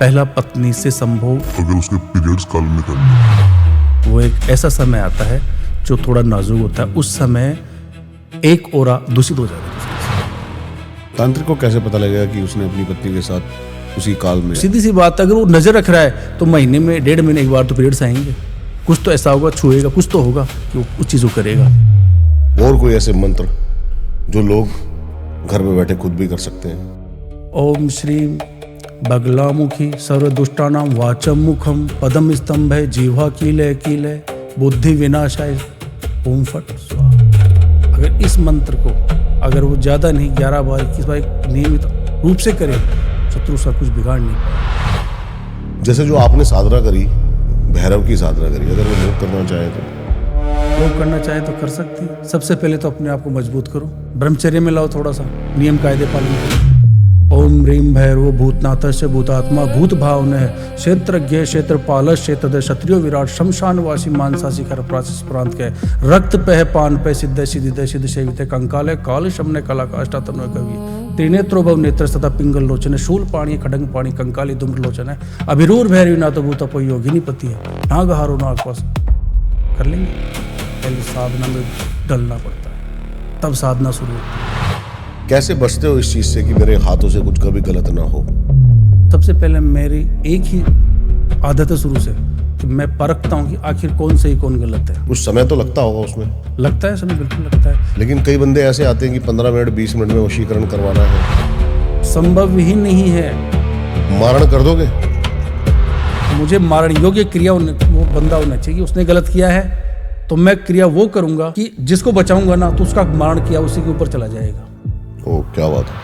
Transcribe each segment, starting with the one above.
पहला पत्नी से संभोग अगर उसके पीरियड्स काल में कर वो एक ऐसा समय आता है जो थोड़ा नाजुक होता है। उस समय एक ओरा दूषित हो जाता है। तांत्रिक को कैसे पता लगेगा कि उसने अपनी पत्नी के साथ उसी काल में? सीधी सी बात है, अगर वो नजर रख रहा है तो महीने में 1.5 महीने एक बार तो पीरियड्स आएंगे। कुछ तो ऐसा होगा, छुएगा, कुछ तो होगा कि वो उस चीज को करेगा। और कोई ऐसे मंत्र जो लोग घर में बैठे खुद भी कर सकते हैं? ओम श्रीम बगलामुखी सर्वदुष्टानां वाचम मुखम पदम स्तंभे जीवा कीले कीले बुद्धि विनाशाय ओम फट स्वाहा। अगर इस मंत्र को अगर वो ज़्यादा नहीं 11 बार 21 बार नियमित रूप से करे, शत्रु उसका कुछ बिगाड़ नहीं पाए। जैसे जो आपने साधना करी, भैरव की साधना करी, अगर वो लोग करना चाहे तो लोग करना चाहे तो कर सकते हैं। सबसे पहले तो अपने आप को मजबूत करो, ब्रह्मचर्य में लाओ, थोड़ा सा नियम कायदे पालन करो। ओम ह्रीम भैरव भूतनाथस्य भूतात्मा भूत भावने क्षेत्रज्ञ क्षेत्रपाल क्षेत्र क्षत्रियो विराट शमशानवासी मानसासी कर प्राचिस प्रांत के रक्त पह पान पे सिद्ध सिद्धि सिद्ध सेवित कंकाले काल शमने कला काष्टातनो कवि त्रिनेत्रो भव नेत्र तथा पिंगल लोचन शूल पाणी खडंग पाणी कंकाली धूम्र लोचन है अभिरूर भैरवी नाथ भूत योगिनी पति है नागहारो नागपास कर लेंगे। पहले साधना में डलना पड़ता है, तब साधना शुरू होती है। कैसे बचते हो इस चीज से कि मेरे हाथों से कुछ कभी गलत ना हो? सबसे पहले मेरी एक ही आदत है शुरू से कि मैं परखता हूँ कि आखिर कौन सही कौन गलत है। कुछ समय तो लगता होगा उसमें? लगता है समय, बिल्कुल लगता है। लेकिन कई बंदे ऐसे आते हैं कि 15 मिनट 20 मिनट में वशीकरण करवाना है। संभव ही नहीं है। मारण कर दोगे? मुझे मारण योग्य क्रिया वो बंदा होना चाहिए। उसने गलत किया है तो मैं क्रिया वो करूंगा कि जिसको बचाऊंगा ना तो उसका मारण किया उसी के ऊपर चला जाएगा। ओ क्या बात है।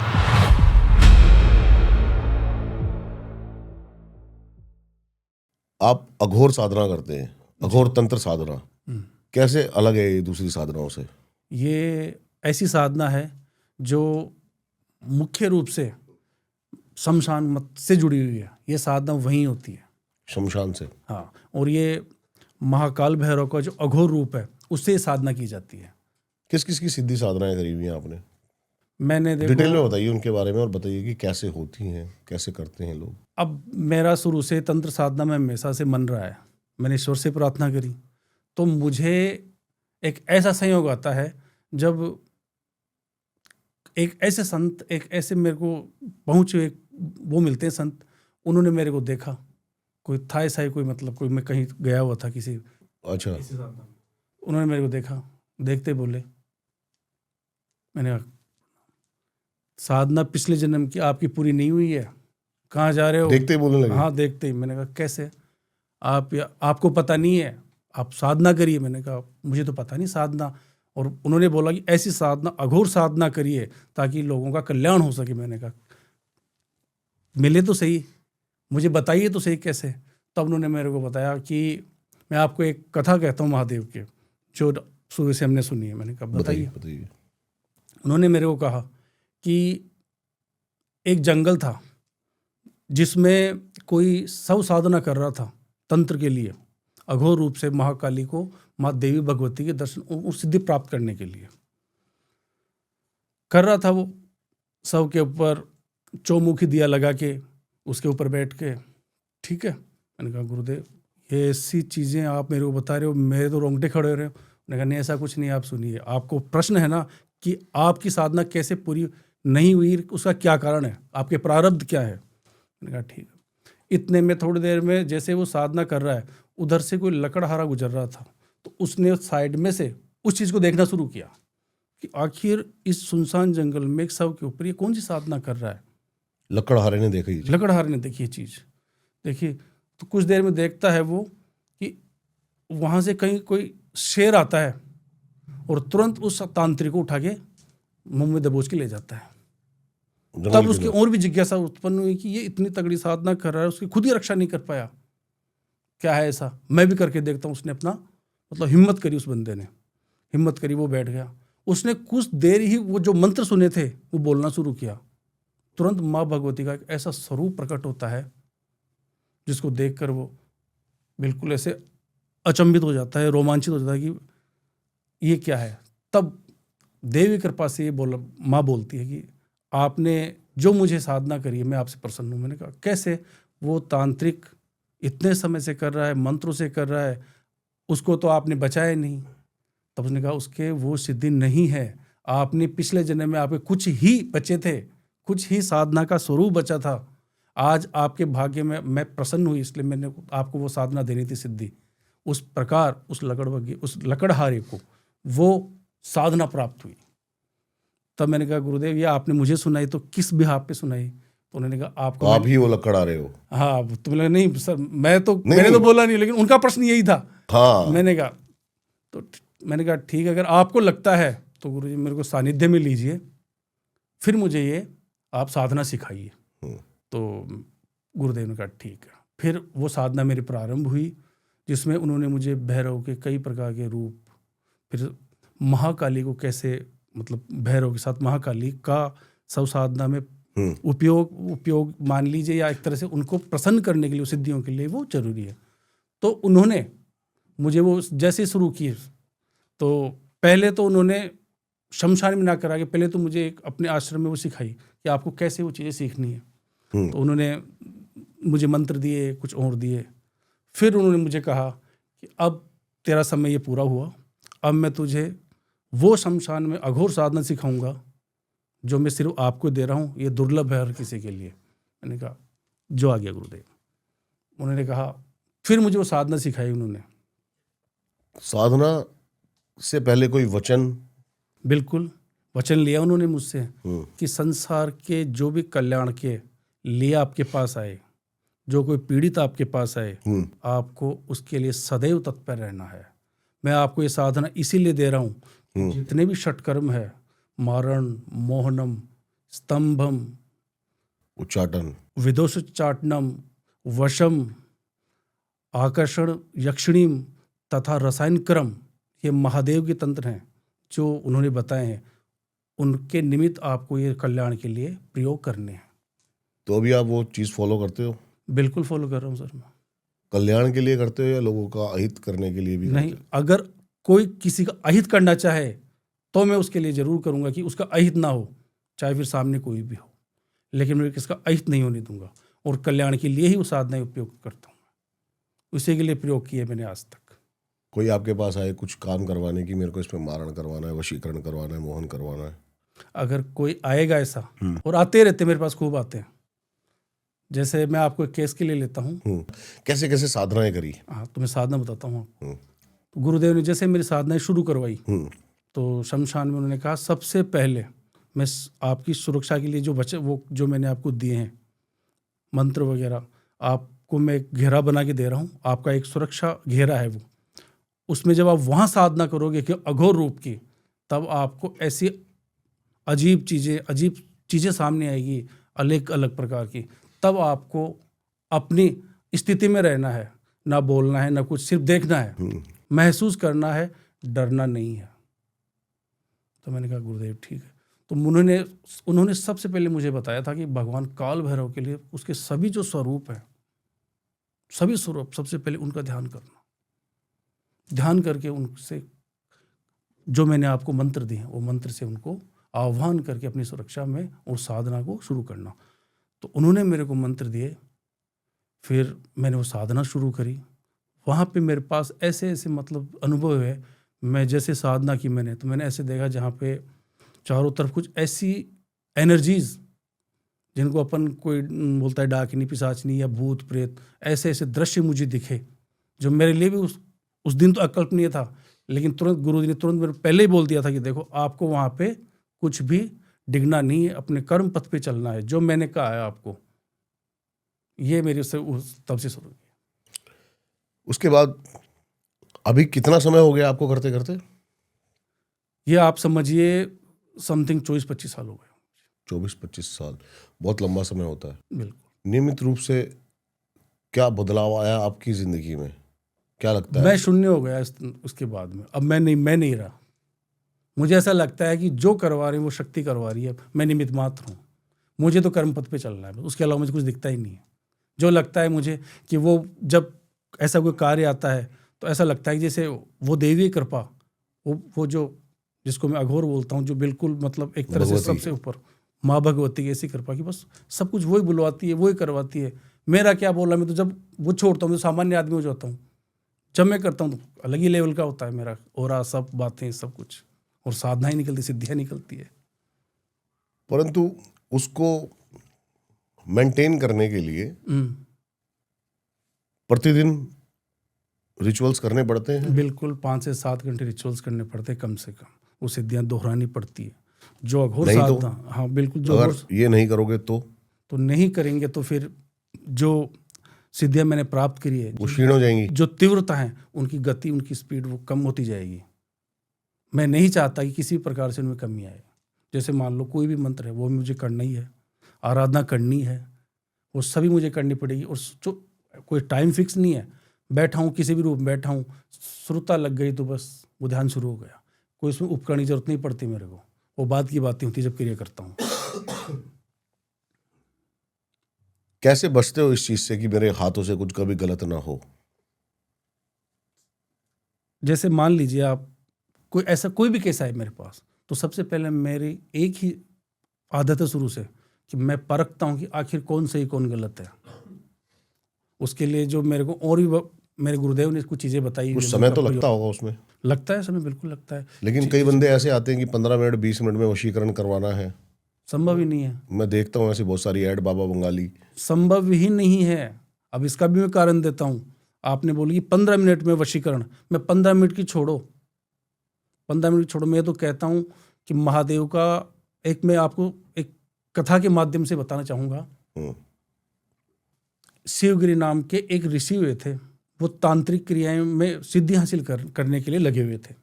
आप अघोर साधना करते हैं, अघोर तंत्र साधना, कैसे अलग है ये दूसरी साधनाओं से? ये ऐसी साधना है जो मुख्य रूप से शमशान मत से जुड़ी हुई है। ये साधना वहीं होती है, शमशान से? हाँ। और ये महाकाल भैरव का जो अघोर रूप है उससे ये साधना की जाती है। किस किस की सिद्धि साधनाएं करी हुई हैं आपने? मैंने डिटेल में बताइए उनके बारे में, और बताइए कि कैसे होती हैं, कैसे करते हैं लोग। अब मेरा शुरू से तंत्र साधना में हमेशा से मन रहा है। मैंने ईश्वर से प्रार्थना करी तो मुझे एक ऐसा संयोग आता है जब एक ऐसे संत, एक ऐसे मेरे को पहुँचे, एक वो मिलते हैं संत, उन्होंने मेरे को देखा। कोई था ऐसा ही, कोई मतलब कोई मैं कहीं गया हुआ था किसी, अच्छा। उन्होंने मेरे को देखा, देखते बोले, मैंने कहा साधना पिछले जन्म की आपकी पूरी नहीं हुई है, कहाँ जा रहे हो? देखते ही बोलने लगे? हाँ देखते ही। मैंने कहा कैसे? आपको पता नहीं है, आप साधना करिए। मैंने कहा मुझे तो पता नहीं साधना। और उन्होंने बोला कि ऐसी साधना, अघोर साधना करिए ताकि लोगों का कल्याण हो सके। मैंने कहा मिले तो सही, मुझे बताइए तो सही कैसे। तब उन्होंने मेरे को बताया कि मैं आपको एक कथा कहता हूँ महादेव के, जो शुरू से हमने सुनी है। मैंने कहा बताइए। उन्होंने मेरे को कहा कि एक जंगल था जिसमें कोई सब साधना कर रहा था तंत्र के लिए, अघोर रूप से महाकाली को, माँ देवी भगवती के दर्शन और सिद्धि प्राप्त करने के लिए कर रहा था। वो सब के ऊपर चौमुखी दिया लगा के उसके ऊपर बैठ के, ठीक है। मैंने कहा गुरुदेव ये ऐसी चीज़ें आप मेरे को बता रहे हो, मेरे तो रोंगटे खड़े हो रहे हो। मैंने कहा नहीं ऐसा कुछ नहीं, आप सुनिए, आपको प्रश्न है ना कि आपकी साधना कैसे पूरी नहीं हुई, उसका क्या कारण है, आपके प्रारब्ध क्या है। मैंने कहा ठीक है। इतने में थोड़ी देर में जैसे वो साधना कर रहा है, उधर से कोई लकड़हारा गुजर रहा था, तो उसने साइड में से उस चीज़ को देखना शुरू किया कि आखिर इस सुनसान जंगल में एक शव के ऊपर ये कौन सी साधना कर रहा है। लकड़हारे ने देखी? लकड़हारे ने देखी ये चीज़, देखिए। तो कुछ देर में देखता है वो कि वहाँ से कहीं कोई शेर आता है और तुरंत उस तांत्रिक को उठा के मुंह में दबोच के ले जाता है। तब उसकी और भी जिज्ञासा उत्पन्न हुई कि ये इतनी तगड़ी साधना कर रहा है, उसकी खुद ही रक्षा नहीं कर पाया, क्या है ऐसा, मैं भी करके देखता हूँ। उसने अपना मतलब हिम्मत करी, उस बंदे ने हिम्मत करी, वो बैठ गया। उसने कुछ देर ही वो जो मंत्र सुने थे वो बोलना शुरू किया। तुरंत माँ भगवती का एक ऐसा स्वरूप प्रकट होता है जिसको देखकर वो बिल्कुल ऐसे अचंभित हो जाता है, रोमांचित हो जाता है कि ये क्या है। तब देवी कृपा से ये माँ बोलती है कि आपने जो मुझे साधना करी है मैं आपसे प्रसन्न हूँ। मैंने कहा कैसे? वो तांत्रिक इतने समय से कर रहा है, मंत्रों से कर रहा है, उसको तो आपने बचाया नहीं। तब उसने कहा उसके वो सिद्धि नहीं है, आपने पिछले जन्म में आपके कुछ ही बचे थे, कुछ ही साधना का स्वरूप बचा था। आज आपके भाग्य में मैं प्रसन्न हुई, इसलिए मैंने आपको वो साधना देनी थी सिद्धि। उस प्रकार उस लकड़हारे को वो साधना प्राप्त हुई। तब मैंने कहा गुरुदेव ये आपने मुझे सुनाई तो किस बिहाफ पे सुनाई? तो उन्होंने कहा आपको आप ही वो लकड़ आ रहे हो। हाँ, तो मैंने नहीं सर, मैंने तो बोला नहीं, लेकिन उनका प्रश्न यही था। हाँ, मैंने कहा ठीक है, अगर आपको लगता है तो गुरुजी मेरे को सानिध्य में लीजिए, फिर मुझे ये आप साधना सिखाइए। तो गुरुदेव ने कहा ठीक है। फिर वो साधना मेरी प्रारंभ हुई, जिसमें उन्होंने मुझे भैरव के कई प्रकार के रूप, फिर महाकाली को कैसे, मतलब भैरव के साथ महाकाली का सब साधना में उपयोग मान लीजिए, या एक तरह से उनको प्रसन्न करने के लिए, सिद्धियों के लिए वो जरूरी है। तो उन्होंने मुझे वो जैसे शुरू किए, तो पहले तो उन्होंने शमशान में ना करा के पहले तो मुझे एक अपने आश्रम में वो सिखाई कि आपको कैसे वो चीज़ें सीखनी है। तो उन्होंने मुझे मंत्र दिए, कुछ और दिए। फिर उन्होंने मुझे कहा कि अब तेरा समय ये पूरा हुआ, अब मैं तुझे वो शमशान में अघोर साधना सिखाऊंगा जो मैं सिर्फ आपको दे रहा हूँ, ये दुर्लभ है हर किसी के लिए। मैंने कहा जो आ गया गुरुदेव। उन्होंने कहा, फिर मुझे वो साधना सिखाई उन्होंने। साधना से पहले कोई वचन? बिल्कुल, वचन लिया उन्होंने मुझसे कि संसार के जो भी कल्याण के लिए आपके पास आए, जो कोई पीड़ित आपके पास आए, आपको उसके लिए सदैव तत्पर रहना है। मैं आपको ये साधना इसीलिए दे रहा हूँ, जितने भी षटकर्म है, मारण, मोहनम, स्तंभम, उच्चाटन, विदोषोच्चाटनम, वशम, आकर्षण, यक्षिणीम तथा रसायन क्रम, ये महादेव के तंत्र हैं जो उन्होंने बताए हैं। उनके निमित्त आपको ये कल्याण के लिए प्रयोग करने हैं। तो अभी आप वो चीज़ फॉलो करते हो? बिल्कुल फॉलो कर रहा हूँ सर मैं। कल्याण के लिए करते हो या लोगों का अहित करने के लिए भी? नहीं, अगर कोई किसी का अहित करना चाहे तो मैं उसके लिए जरूर करूंगा कि उसका अहित ना हो, चाहे फिर सामने कोई भी हो, लेकिन मैं किसका अहित नहीं होने दूंगा। और कल्याण के लिए ही वो साधनाएं उपयोग करता हूँ, उसी के लिए प्रयोग किए मैंने आज तक। कोई आपके पास आए कुछ काम करवाने की, मेरे को इसमें मारण करवाना है, वशीकरण करवाना है, मोहन करवाना है, अगर कोई आएगा ऐसा, और आते रहते मेरे पास खूब आते हैं। जैसे मैं आपको एक केस के लिए लेता हूँ। कैसे कैसे साधनाएं करी? हाँ, तो मैं साधना बताता हूँ। तो गुरुदेव ने जैसे मेरी साधनाएं शुरू करवाई, तो शमशान में उन्होंने कहा सबसे पहले मैं आपकी सुरक्षा के लिए जो बचे, वो जो मैंने आपको दिए हैं मंत्र वगैरह, आपको मैं घेरा बना के दे रहा हूँ। आपका एक सुरक्षा घेरा है वो, उसमें जब आप वहाँ साधना करोगे कि अघोर रूप की, तब आपको ऐसी अजीब चीज़ें सामने आएगी, अलग अलग प्रकार की। तब आपको अपनी स्थिति में रहना है, ना बोलना है, ना कुछ, सिर्फ देखना है, महसूस करना है, डरना नहीं है। तो मैंने कहा गुरुदेव ठीक है। तो उन्होंने सबसे पहले मुझे बताया था कि भगवान काल भैरव के लिए उसके सभी जो स्वरूप हैं, सभी स्वरूप, सबसे पहले उनका ध्यान करना, ध्यान करके उनसे जो मैंने आपको मंत्र दिए वो मंत्र से उनको आह्वान करके अपनी सुरक्षा में और साधना को शुरू करना। तो उन्होंने मेरे को मंत्र दिए, फिर मैंने वो साधना शुरू करी। वहाँ पे मेरे पास ऐसे ऐसे मतलब अनुभव है। मैं जैसे साधना की मैंने, तो मैंने ऐसे देखा जहाँ पे चारों तरफ कुछ ऐसी एनर्जीज, जिनको अपन कोई बोलता है डाकिनी, पिशाचनी या भूत प्रेत, ऐसे ऐसे दृश्य मुझे दिखे जो मेरे लिए भी उस दिन तो अकल्पनीय था। लेकिन तुरंत गुरु जी ने तुरंत मेरे पहले ही बोल दिया था कि देखो आपको वहाँ पे कुछ भी डिगना नहीं है, अपने कर्म पथ पे चलना है, जो मैंने कहा है आपको। ये मेरे से तब से शुरू किया। उसके बाद अभी कितना समय हो गया आपको करते करते? ये आप समझिए समथिंग 24-25 साल हो गए। 24-25 साल बहुत लंबा समय होता है। बिल्कुल। नियमित रूप से क्या बदलाव आया आपकी जिंदगी में, क्या लगता है? मैं शून्य हो गया उसके बाद में। अब मैं नहीं रहा। मुझे ऐसा लगता है कि जो करवा रही है वो शक्ति करवा रही है, मैं निमित्त मात्र हूँ। मुझे तो कर्म पथ पे चलना है, उसके अलावा मुझे कुछ दिखता ही नहीं है। जो लगता है मुझे कि वो जब ऐसा कोई कार्य आता है तो ऐसा लगता है कि जैसे वो देवी कृपा, वो जो जिसको मैं अघोर बोलता हूँ, जो बिल्कुल मतलब एक तरह से सबसे ऊपर, माँ भगवती की ऐसी कृपा की बस सब कुछ वही बुलवाती है, वही करवाती है। मेरा क्या बोला, मैं तो जब वो छोड़ता हूँ तो सामान्य आदमी हो जाता हूँ। जब मैं करता हूँ तो अलग ही लेवल का होता है मेरा और सब बातें सब कुछ, और साधना ही निकलती, सिद्धियाँ निकलती है। परंतु उसको मेंटेन करने के लिए प्रतिदिन रिचुअल्स करने पड़ते हैं। बिल्कुल 5 से 7 घंटे रिचुअल्स करने पड़ते हैं कम से कम, वो सिद्धियाँ दोहरानी पड़ती है। जो अघोर नहीं तो? साधना, हाँ बिल्कुल, जो अगर ये नहीं करोगे तो नहीं करेंगे तो फिर जो सिद्धियाँ मैंने प्राप्त करी है वो क्षीण हो जाएंगी। जो तीव्रता है उनकी गति, उनकी स्पीड वो कम होती जाएगी। मैं नहीं चाहता कि किसी प्रकार से उनमें कमी आए। जैसे मान लो कोई भी मंत्र है वो मुझे करना ही है, आराधना करनी है, वो सभी मुझे करनी पड़ेगी। और जो कोई टाइम फिक्स नहीं है, बैठा हूँ किसी भी रूप में बैठा हूँ, श्रुता लग गई तो बस वो ध्यान शुरू हो गया। कोई इसमें उपकरण की जरूरत नहीं पड़ती मेरे को, वो बात की बातें होती जब क्रिया करता हूँ। कैसे बचते हो इस चीज से कि मेरे हाथों से कुछ कभी गलत ना हो? जैसे मान लीजिए आप कोई ऐसा कोई भी केस आए मेरे पास, तो सबसे पहले मेरी एक ही आदत है शुरू से कि मैं परखता हूँ कि आखिर कौन सही कौन गलत है। उसके लिए जो मेरे को और भी मेरे गुरुदेव ने कुछ चीज़ें बताई। कुछ समय तो लगता होगा उसमें? लगता है समय, बिल्कुल लगता है। लेकिन कई बंदे ऐसे आते हैं कि 15 मिनट 20 मिनट में वशीकरण करवाना है। संभव ही नहीं है। मैं देखता हूँ ऐसी बहुत सारी ऐड, बाबा बंगाली। संभव ही नहीं है। अब इसका भी मैं कारण देता हूँ। आपने बोली 15 मिनट में वशीकरण, मैं 15 मिनट की छोड़ो, 15 मिनट छोड़ो, मैं तो कहता हूँ कि महादेव का एक, मैं आपको एक कथा के माध्यम से बताना चाहूँगा। शिवगिरी नाम के एक ऋषि हुए थे, वो तांत्रिक क्रियाएं में सिद्धि हासिल करने के लिए लगे हुए थे।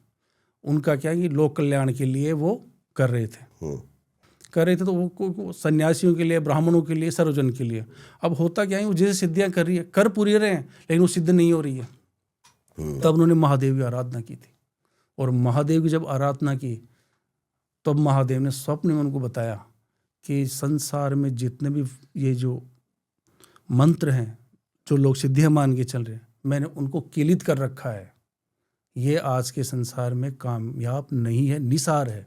उनका क्या है कि लोक कल्याण के लिए वो कर रहे थे तो वो सन्यासियों के लिए, ब्राह्मणों के लिए, सर्वजन के लिए। अब होता क्या है, वो जैसे सिद्धियां कर रही है, कर पूरी रहे हैं, लेकिन वो सिद्ध नहीं हो रही है। तब उन्होंने महादेव की आराधना की थी, और महादेव की जब आराधना की तब महादेव ने स्वप्न में उनको बताया कि संसार में जितने भी ये जो मंत्र हैं, जो लोग सिद्धियां मान के चल रहे हैं, मैंने उनको किलित कर रखा है। ये आज के संसार में कामयाब नहीं है, निसार है,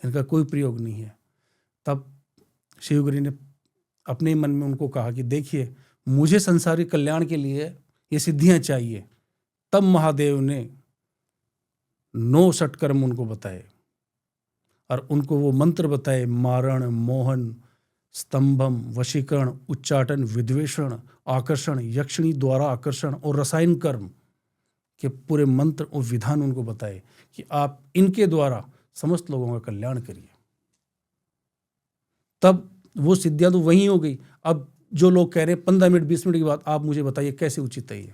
इनका कोई प्रयोग नहीं है। तब शिवगिरी ने अपने मन में उनको कहा कि देखिए, मुझे संसारिक कल्याण के लिए ये सिद्धियां चाहिए। तब महादेव ने 9 षटकर्म उनको बताए और उनको वो मंत्र बताए, मारण, मोहन, स्तंभम, वशीकरण, उच्चाटन, विद्वेषण, आकर्षण, यक्षिणी द्वारा आकर्षण और रसायन कर्म के पूरे मंत्र और विधान उनको बताए कि आप इनके द्वारा समस्त लोगों का कल्याण करिए। तब वो सिद्धियां तो वहीं हो गई। अब जो लोग कह रहे हैं 15 मिनट 20 मिनट की बात, आप मुझे बताइए कैसे उचित है ये?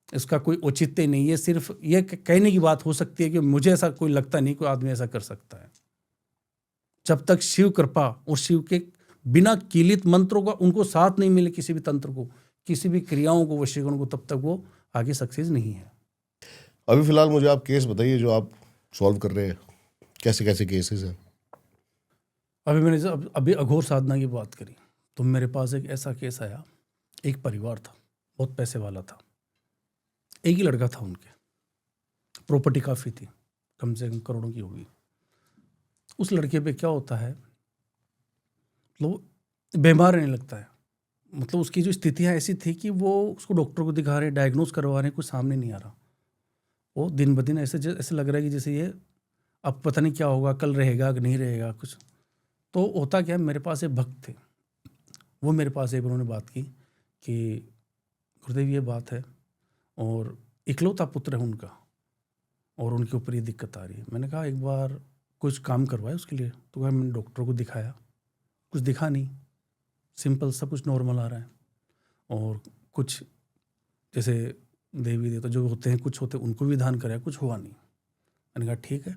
इसका कोई औचित्य नहीं है। सिर्फ ये कहने की बात हो सकती है कि मुझे ऐसा कोई लगता नहीं कोई आदमी ऐसा कर सकता है। जब तक शिव कृपा और शिव के बिना कीलित मंत्रों का उनको साथ नहीं मिले, किसी भी तंत्र को, किसी भी क्रियाओं को, वशीकरण को, तब तक वो आगे सक्सेस नहीं है। अभी फिलहाल मुझे आप केस बताइए जो आप सॉल्व कर रहे हैं। कैसे कैसे केसेस हैं? अभी मैंने अभी अघोर साधना की बात करी तो मेरे पास एक ऐसा केस आया। एक परिवार था, बहुत पैसे वाला था, एक ही लड़का था, उनके प्रॉपर्टी काफ़ी थी, कम से कम करोड़ों की होगी। उस लड़के पे क्या होता है, मतलब बीमार रहने लगता है। मतलब उसकी जो स्थितियाँ ऐसी थी कि वो उसको डॉक्टर को दिखा रहे, डायग्नोस करवा रहे हैं, कुछ सामने नहीं आ रहा। वो दिन ब दिन ऐसे लग रहा है कि जैसे ये अब पता नहीं क्या होगा, कल रहेगा कि नहीं रहेगा कुछ। तो होता क्या है, मेरे पास एक भक्त थे, वो मेरे पास एक उन्होंने बात की कि गुरुदेव ये बात है और इकलौता पुत्र है उनका और उनके ऊपर ये दिक्कत आ रही है। मैंने कहा एक बार कुछ काम करवाए उसके लिए। तो कहा मैंने डॉक्टर को दिखाया, कुछ दिखा नहीं, सिंपल सब कुछ नॉर्मल आ रहा है। और कुछ जैसे देवी देवता जो होते हैं, कुछ होते हैं, उनको भी विधान कराया, कुछ हुआ नहीं। मैंने कहा ठीक है,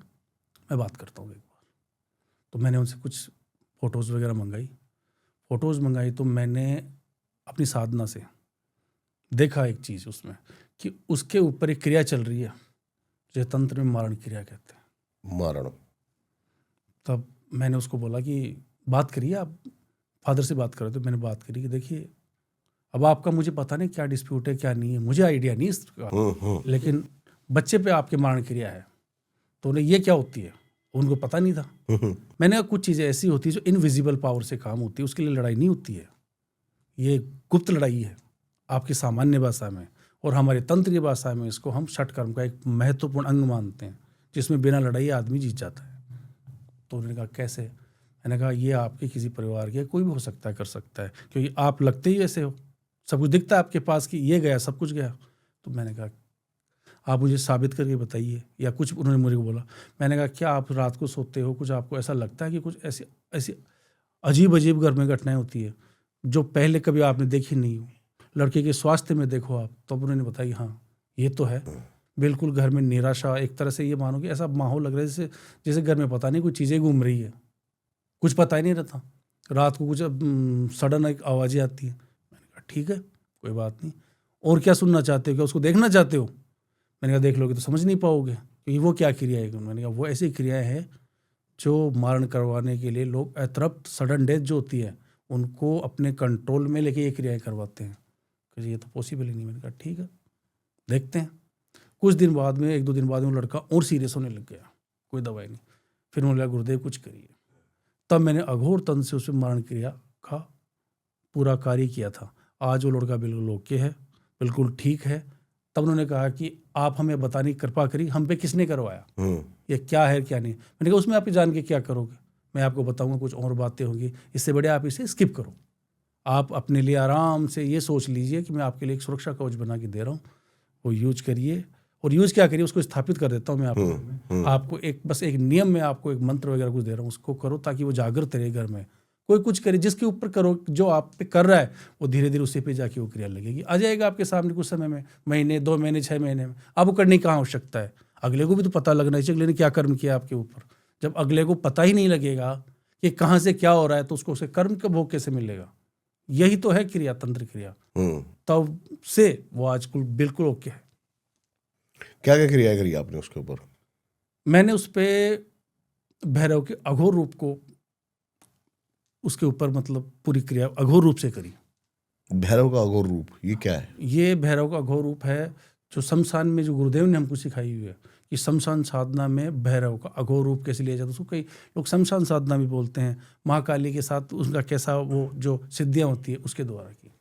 मैं बात करता हूँ एक बार। तो मैंने उनसे कुछ फ़ोटोज़ वगैरह मंगाई तो मैंने अपनी साधना से देखा एक चीज़ उसमें कि उसके ऊपर एक क्रिया चल रही है जो तंत्र में मारण क्रिया कहते हैं। मारण। तब मैंने उसको बोला कि बात करिए, आप फादर से बात करो। तो मैंने बात करी कि देखिए अब आपका मुझे पता नहीं क्या डिस्प्यूट है क्या नहीं है, मुझे आइडिया नहीं इसका, लेकिन बच्चे पे आपके मारण क्रिया है। तो उन्हें ये क्या होती है उनको पता नहीं था। मैंने कहा कुछ चीज़ें ऐसी होती है जो इनविजिबल पावर से काम होती है, उसके लिए लड़ाई नहीं होती है। ये गुप्त लड़ाई है आपकी सामान्य भाषा में, और हमारी तंत्रीय भाषा में इसको हम षट कर्म का एक महत्वपूर्ण अंग मानते हैं, जिसमें बिना लड़ाई आदमी जीत जाता है। तो उन्होंने कहा कैसे? मैंने कहा ये आपके किसी परिवार के कोई भी हो सकता है, कर सकता है, क्योंकि आप लगते ही ऐसे हो, सब कुछ दिखता है आपके पास कि ये गया, सब कुछ गया। तो मैंने कहा आप मुझे साबित करके बताइए, या कुछ उन्होंने मुझे बोला। मैंने कहा क्या आप रात को सोते हो, कुछ आपको ऐसा लगता है कि कुछ ऐसी ऐसी अजीब अजीब घर में घटनाएं होती है जो पहले कभी आपने देखी नहीं हो, लड़के के स्वास्थ्य में देखो आप? तब उन्होंने बताया हाँ ये तो है, बिल्कुल घर में निराशा, एक तरह से ये मानो कि ऐसा माहौल लग रहा है जैसे जैसे घर में पता नहीं कुछ चीज़ें घूम रही है, कुछ पता ही नहीं रहता। रात को कुछ सडन एक आवाज़ें आती है। मैंने कहा ठीक है, कोई बात नहीं, और क्या सुनना चाहते हो, क्या उसको देखना चाहते हो? मैंने कहा देख लोगे तो समझ नहीं पाओगे कि वो क्या क्रिया है। मैंने कहा वो ऐसी क्रियाएं हैं जो मारण करवाने के लिए लोग अतरप्त सडन डेथ जो होती है उनको अपने कंट्रोल में लेके ये क्रियाएं करवाते हैं। कि ये तो पॉसिबल ही नहीं। मैंने कहा ठीक है, देखते हैं। कुछ दिन बाद में, 1-2 दिन बाद में, वो लड़का और सीरियस होने लग गया, कोई दवाई नहीं। फिर उन्होंने कहा गुरुदेव कुछ करिए। तब मैंने अघोर तंत्र से उसमें मारण क्रिया का पूरा कार्य किया था। आज वो लड़का बिल्कुल ओके है, बिल्कुल ठीक है। तब उन्होंने कहा कि आप हमें बताने की कृपा करी, हम पे किसने करवाया, ये क्या है क्या नहीं। मैंने कहा उसमें आप जान के क्या करोगे, मैं आपको बताऊंगा, कुछ और बातें होंगी, इससे बड़े आप इसे स्किप करो। आप अपने लिए आराम से ये सोच लीजिए कि मैं आपके लिए एक सुरक्षा कवच बना के दे रहा हूँ, वो यूज करिए। और यूज क्या करिए, उसको स्थापित कर देता हूँ मैं आपको एक बस एक नियम में आपको एक मंत्र वगैरह कुछ दे रहा हूँ, उसको करो ताकि वो जागृत रहे घर में। कोई कुछ करे, जिसके ऊपर करो, जो आप पे कर रहा है वो धीरे धीरे उसी पे जाके वो क्रिया लगेगी, आ जाएगा आपके सामने कुछ समय में, महीने, 2 महीने, 6 महीने में। अब वो करने की कहाँ आवश्यकता है? अगले को भी तो पता लगना चाहिए अगले ने क्या कर्म किया आपके ऊपर। जब अगले को पता ही नहीं लगेगा कि कहाँ से क्या हो रहा है, तो उसको उसके कर्म का भोग कैसे मिलेगा? यही तो है क्रिया, तंत्र क्रिया। तब से वो आजकल बिल्कुल ओके है। क्या क्या क्रिया करी आपने उसके ऊपर? मैंने उस पे भैरव के अघोर रूप को उसके ऊपर मतलब पूरी क्रिया अघोर रूप से करी। भैरव का अघोर रूप ये क्या है? ये भैरव का अघोर रूप है जो शमशान में, जो गुरुदेव ने हमको सिखाई हुई है कि शमशान साधना में भैरव का अघोर रूप कैसे लिया जाता है। उसको कई लोग शमशान साधना भी बोलते हैं। महाकाली के साथ उनका कैसा वो जो सिद्धियाँ होती है उसके द्वारा की।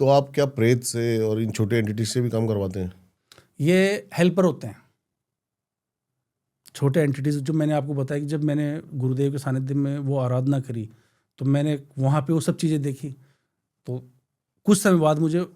तो आप क्या प्रेत से और इन छोटे एंटिटी से भी काम करवाते हैं? ये हेल्पर होते हैं, छोटे एंटिटीज। जो मैंने आपको बताया कि जब मैंने गुरुदेव के सानिध्य में वो आराधना करी तो मैंने वहाँ पे वो सब चीज़ें देखी, तो कुछ समय बाद मुझे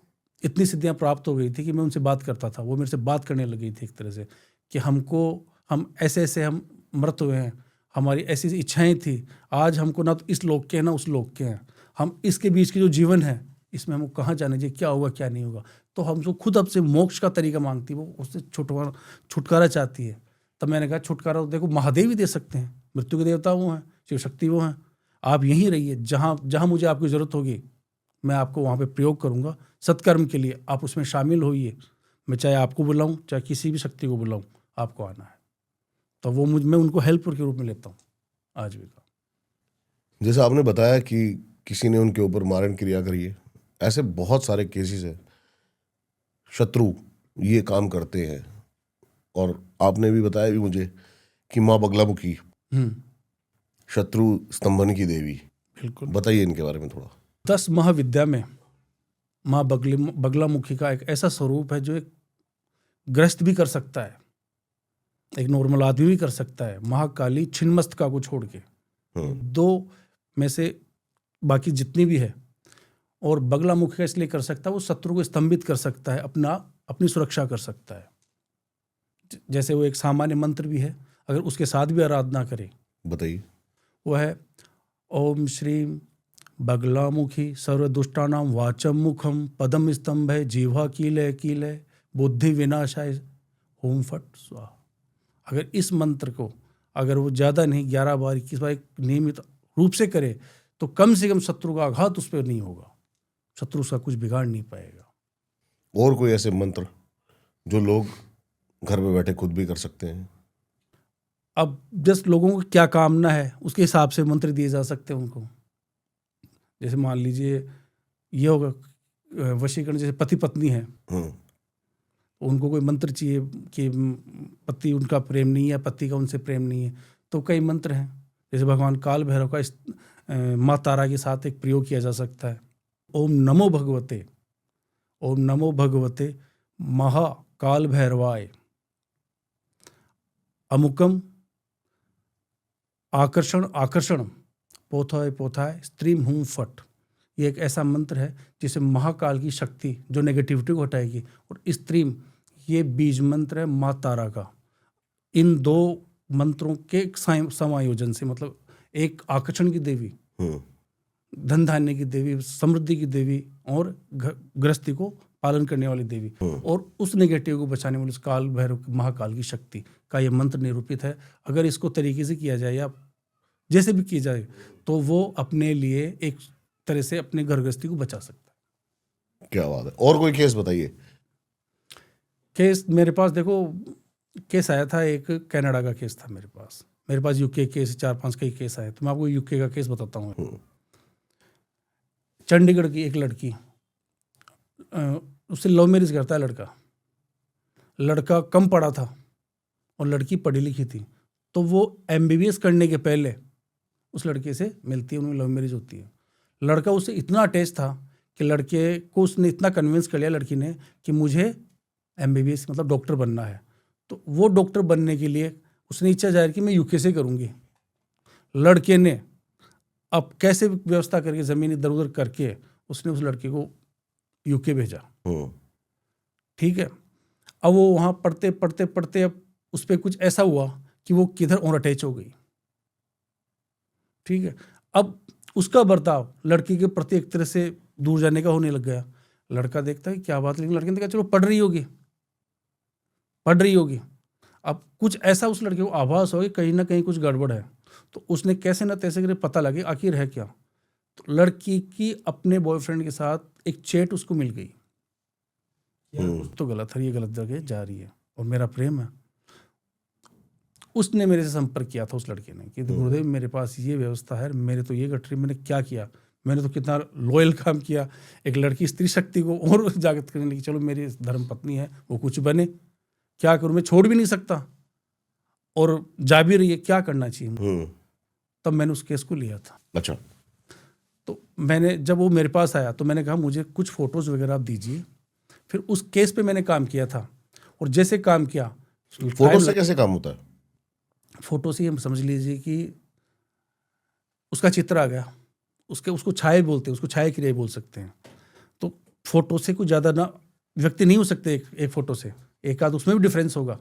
इतनी सिद्धियाँ प्राप्त हो गई थी कि मैं उनसे बात करता था, वो मेरे से बात करने लग गई थी एक तरह से कि हम ऐसे ऐसे हम मृत हुए हैं, हमारी ऐसी इच्छाएं थी, आज हमको ना तो इस लोक के हैं ना उस लोक के हैं, हम इसके बीच की जो जीवन है इसमें हमको कहाँ जाना चाहिए, क्या होगा क्या नहीं होगा। तो हमको खुद अब से मोक्ष का तरीका मांगती, वो उससे छुटकारा चाहती है। तब मैंने कहा छुटकारा तो देखो महादेव ही दे सकते हैं, मृत्यु के देवता वो हैं, शिव शक्ति वो हैं, आप यहीं रहिए, जहाँ जहाँ मुझे आपकी ज़रूरत होगी मैं आपको वहाँ पे प्रयोग करूँगा सत्कर्म के लिए, आप उसमें शामिल होइए। मैं चाहे आपको बुलाऊँ चाहे किसी भी शक्ति को बुलाऊँ, आपको आना है। तो वो मैं उनको हेल्पर के रूप में लेता हूँ आज भी का। जैसे आपने बताया कि किसी ने उनके ऊपर मारण क्रिया करी है, ऐसे बहुत सारे केसेस है शत्रु ये काम करते हैं। और आपने भी बताया भी मुझे कि माँ बगलामुखी शत्रु स्तंभन की देवी, बिल्कुल बताइए इनके बारे में थोड़ा। 10 महाविद्या में माँ बगलामुखी का एक ऐसा स्वरूप है जो एक ग्रस्त भी कर सकता है, एक नॉर्मल आदमी भी कर सकता है। महाकाली छिन्नमस्तिका को छोड़ के 2 में से बाकी जितनी भी है, और बगलामुखी का इसलिए कर सकता है वो शत्रु को स्तंभित कर सकता है, अपनी सुरक्षा कर सकता है। जैसे वो एक सामान्य मंत्र भी है, अगर उसके साथ भी आराधना करे, बताइए। वो है ओम श्रीम बगलामुखी सर्वदुष्टानाम वाचम मुखम पदम स्तंभे जीवा कीले कीले बुद्धि विनाशाय ओम फट स्वाहा। अगर इस मंत्र को अगर वो ज़्यादा नहीं 11 बार 21 बार नियमित रूप से करे तो कम से कम शत्रु का आघात उस पर नहीं होगा, शत्रु उसका कुछ बिगाड़ नहीं पाएगा। और कोई ऐसे मंत्र जो लोग घर में बैठे खुद भी कर सकते हैं? अब जस्ट लोगों को क्या कामना है उसके हिसाब से मंत्र दिए जा सकते हैं उनको। जैसे मान लीजिए ये होगा वशीकरण, जैसे पति पत्नी है, उनको कोई मंत्र चाहिए कि पति उनका प्रेम नहीं है, पति का उनसे प्रेम नहीं है, तो कई मंत्र हैं। जैसे भगवान काल भैरव का इस माँ तारा के साथ एक प्रयोग किया जा सकता है ओम नमो भगवते महाकाल भैरवाय, अमुकम आकर्षण पोथाय स्त्रीम हूं फट। ये एक ऐसा मंत्र है जिसे महाकाल की शक्ति जो नेगेटिविटी को हटाएगी। और स्त्रीम ये बीज मंत्र है माँ तारा का। इन दो मंत्रों के समायोजन से, मतलब एक आकर्षण की देवी, धन धान्य की देवी, समृद्धि की देवी और गृहस्थी को पालन करने वाली देवी, और उस नेगेटिव को बचाने वाली उस काल भैरव महाकाल की शक्ति का ये मंत्र निरूपित है। अगर इसको तरीके से किया जाए या जैसे भी किया जाए तो वो अपने लिए एक तरह से अपने घर गृहस्थी को बचा सकता है। क्या बात है। और कोई केस बताइए। केस मेरे पास देखो, केस आया था एक कनाडा का केस था मेरे पास यूके केस 4-5 कई केस आए। तो मैं आपको यूके का केस बताता हूँ। चंडीगढ़ की एक लड़की, उससे लव मैरिज करता है लड़का कम पढ़ा था और लड़की पढ़ी लिखी थी। तो वो MBBS करने के पहले उस लड़के से मिलती है, उनमें लव मैरिज होती है। लड़का उससे इतना अटैच था कि लड़के को उसने इतना कन्विंस कर लिया लड़की ने कि मुझे MBBS मतलब डॉक्टर बनना है। तो वो डॉक्टर बनने के लिए उसने इच्छा जाहिर की मैं यूके से करूँगी। लड़के ने अब कैसे व्यवस्था करके ज़मीन इधर उधर करके उसने उस लड़के को यूके भेजा। ठीक है। अब वो वहाँ पढ़ते अब उस पर कुछ ऐसा हुआ कि वो किधर और अटैच हो गई। ठीक है। अब उसका बर्ताव लड़की के प्रति एक तरह से दूर जाने का होने लग गया। लड़का देखता है क्या बात, लेकिन लड़के ने देखा चलो पढ़ रही होगी। अब कुछ ऐसा उस लड़के को आभास हो कि कहीं ना कहीं कुछ गड़बड़ है। तो उसने कैसे ना तैसे करके पता लगे आखिर है क्या। तो लड़की की अपने बॉयफ्रेंड के साथ एक चैट उसको मिल गई। तो गलत है, ये गलत जगह जा रही है और मेरा प्रेम है। उसने मेरे से संपर्क किया था उस लड़के ने कि गुरुदेव मेरे पास ये व्यवस्था है, मेरे तो ये घट रही, मैंने क्या किया, मैंने तो कितना लॉयल काम किया। एक लड़की स्त्री शक्ति को और जागृत करने लगी। चलो मेरी धर्म पत्नी है, वो कुछ बने, क्या करूं, मैं छोड़ भी नहीं सकता और जा भी रही है, क्या करना चाहिए। तब मैंने उस केस को लिया था। अच्छा। तो मैंने जब वो मेरे पास आया तो मैंने कहा मुझे कुछ फोटोज वगैरह आप दीजिए। फिर उस केस पे मैंने काम किया था और जैसे काम किया। फोटो से कैसे काम होता है? फोटो से हम समझ लीजिए कि उसका चित्र आ गया, उसको छाया बोलते हैं, उसको छाया क्रिया बोल सकते हैं। तो फोटो से कुछ ज़्यादा ना व्यक्ति नहीं हो सकते एक फोटो से, एक आध उसमें भी डिफरेंस होगा।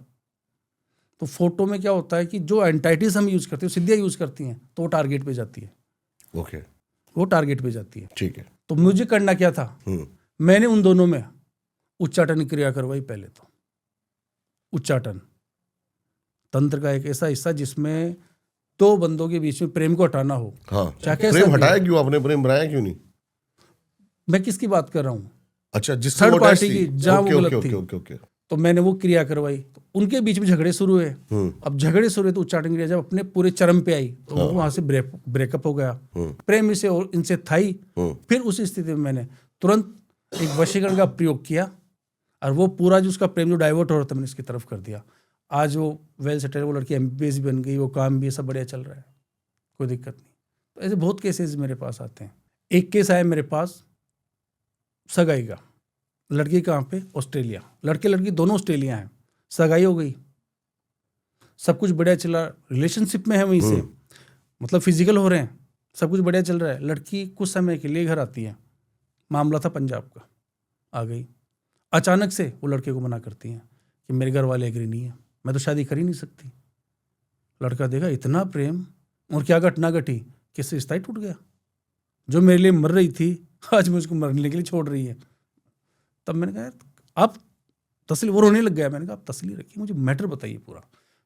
तो फोटो में क्या होता है कि जो एंटाइटीज हम यूज़ करते हैं सिद्धियाँ यूज़ करती हैं तो वो टारगेट पे जाती है। ओके। वो टारगेट पे जाती है। ठीक है। तो मुझे करना क्या था, मैंने उन दोनों में उच्चाटन क्रिया करवाई। पहले तो उच्चाटन तंत्र का एक ऐसा हिस्सा जिसमें दो बंदों के बीच में प्रेम को हटाना हो। हाँ। चाहे प्रेम हटाया क्यों आपने, प्रेम बनाया क्यों नहीं? मैं किसकी बात कर रहा हूँ? अच्छा, जिस थर्ड पार्टी की, जहाँ वो गलत थी। ओके। तो मैंने वो क्रिया करवाई। तो उनके बीच में झगड़े शुरू हुए। अब झगड़े शुरू हुए तो उच्चाटन क्रिया जब अपने पूरे चरम पे आई तो वहां से ब्रेकअप हो गया। प्रेम इसे और इनसे था ही। फिर उस स्थिति में मैंने तुरंत एक वशीकरण का प्रयोग किया और वो पूरा जो उसका प्रेम जो डाइवर्ट हो रहा था मैंने इसकी तरफ कर दिया। आज वो वेल सेटल, वो लड़की MBBS बन गई, वो काम भी सब बढ़िया चल रहा है, कोई दिक्कत नहीं। तो ऐसे बहुत केसेस मेरे पास आते हैं। एक केस आया मेरे पास सगाई का। लड़की कहाँ पे? ऑस्ट्रेलिया। लड़के लड़की दोनों ऑस्ट्रेलिया हैं। सगाई हो गई, सब कुछ बढ़िया चला, रिलेशनशिप में है वहीं से, मतलब फिजिकल हो रहे हैं, सब कुछ बढ़िया चल रहा है। लड़की कुछ समय के लिए घर आती है। मामला था पंजाब का। आ गई, अचानक से वो लड़के को मना करती हैं कि मेरे घर वाले एग्री नहीं है, मैं तो शादी कर ही नहीं सकती। लड़का देखा इतना प्रेम, और क्या घटना घटी कि रिश्ता ही टूट गया। जो मेरे लिए मर रही थी आज मैं उसको मरने के लिए छोड़ रही है। तब मैंने कहा आप तसली, वो रोने लग गया। मैंने कहा आप तसली रखिए, मुझे मैटर बताइए पूरा।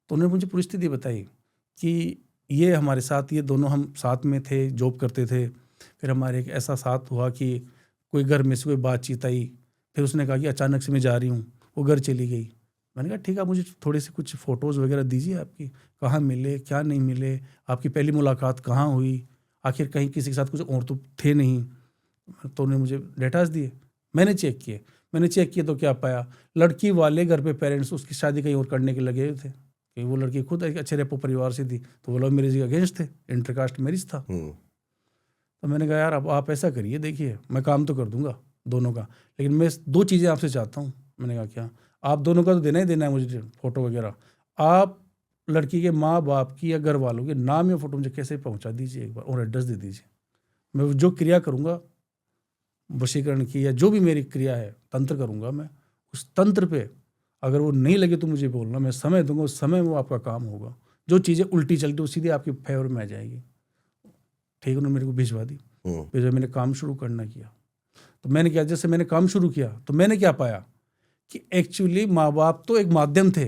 तो उन्होंने मुझे पूरी स्थिति बताई कि ये हमारे साथ, ये दोनों हम साथ में थे, जॉब करते थे। फिर हमारे एक ऐसा साथ हुआ कि कोई घर में से कोई बातचीत आई, फिर उसने कहा कि अचानक से मैं जा रही हूँ, वो घर चली गई। मैंने कहा ठीक है, मुझे थोड़ी सी कुछ फ़ोटोज़ वगैरह दीजिए आपकी, कहाँ मिले क्या नहीं मिले, आपकी पहली मुलाकात कहाँ हुई, आखिर कहीं किसी के साथ कुछ और तो थे नहीं। तो उन्होंने मुझे डेटाज दिए, मैंने चेक किए तो क्या पाया, लड़की वाले घर पे पेरेंट्स उसकी शादी कहीं और करने के लगे थे कि वो लड़की खुद एक अच्छे रेपो परिवार से थी, तो वो लोग मेरे जी अगेंस्ट थे, इंटरकास्ट मैरिज था। तो मैंने कहा यार अब आप ऐसा करिए, देखिए मैं काम तो कर दूंगा दोनों का, लेकिन मैं 2 चीज़ें आपसे चाहता हूँ। मैंने कहा क्या? आप दोनों का तो देना ही देना है मुझे फ़ोटो वगैरह। आप लड़की के माँ बाप की या घर वालों के नाम या फ़ोटो मुझे कैसे पहुँचा दीजिए एक बार, और एड्रेस दे दीजिए। मैं जो क्रिया करूँगा वशीकरण की या जो भी मेरी क्रिया है, तंत्र करूँगा मैं, उस तंत्र पे अगर वो नहीं लगे तो मुझे बोलना, मैं समय दूंगा, उस समय वो आपका काम होगा। जो चीज़ें उल्टी चलती वो सीधे आपके फेवर में आ जाएगी। ठीक है, उन्होंने मेरे को भिजवा दी। फिर जब मैंने काम शुरू करना किया तो मैंने क्या, जैसे मैंने काम शुरू किया तो मैंने क्या पाया कि एक्चुअली माँ बाप तो एक माध्यम थे।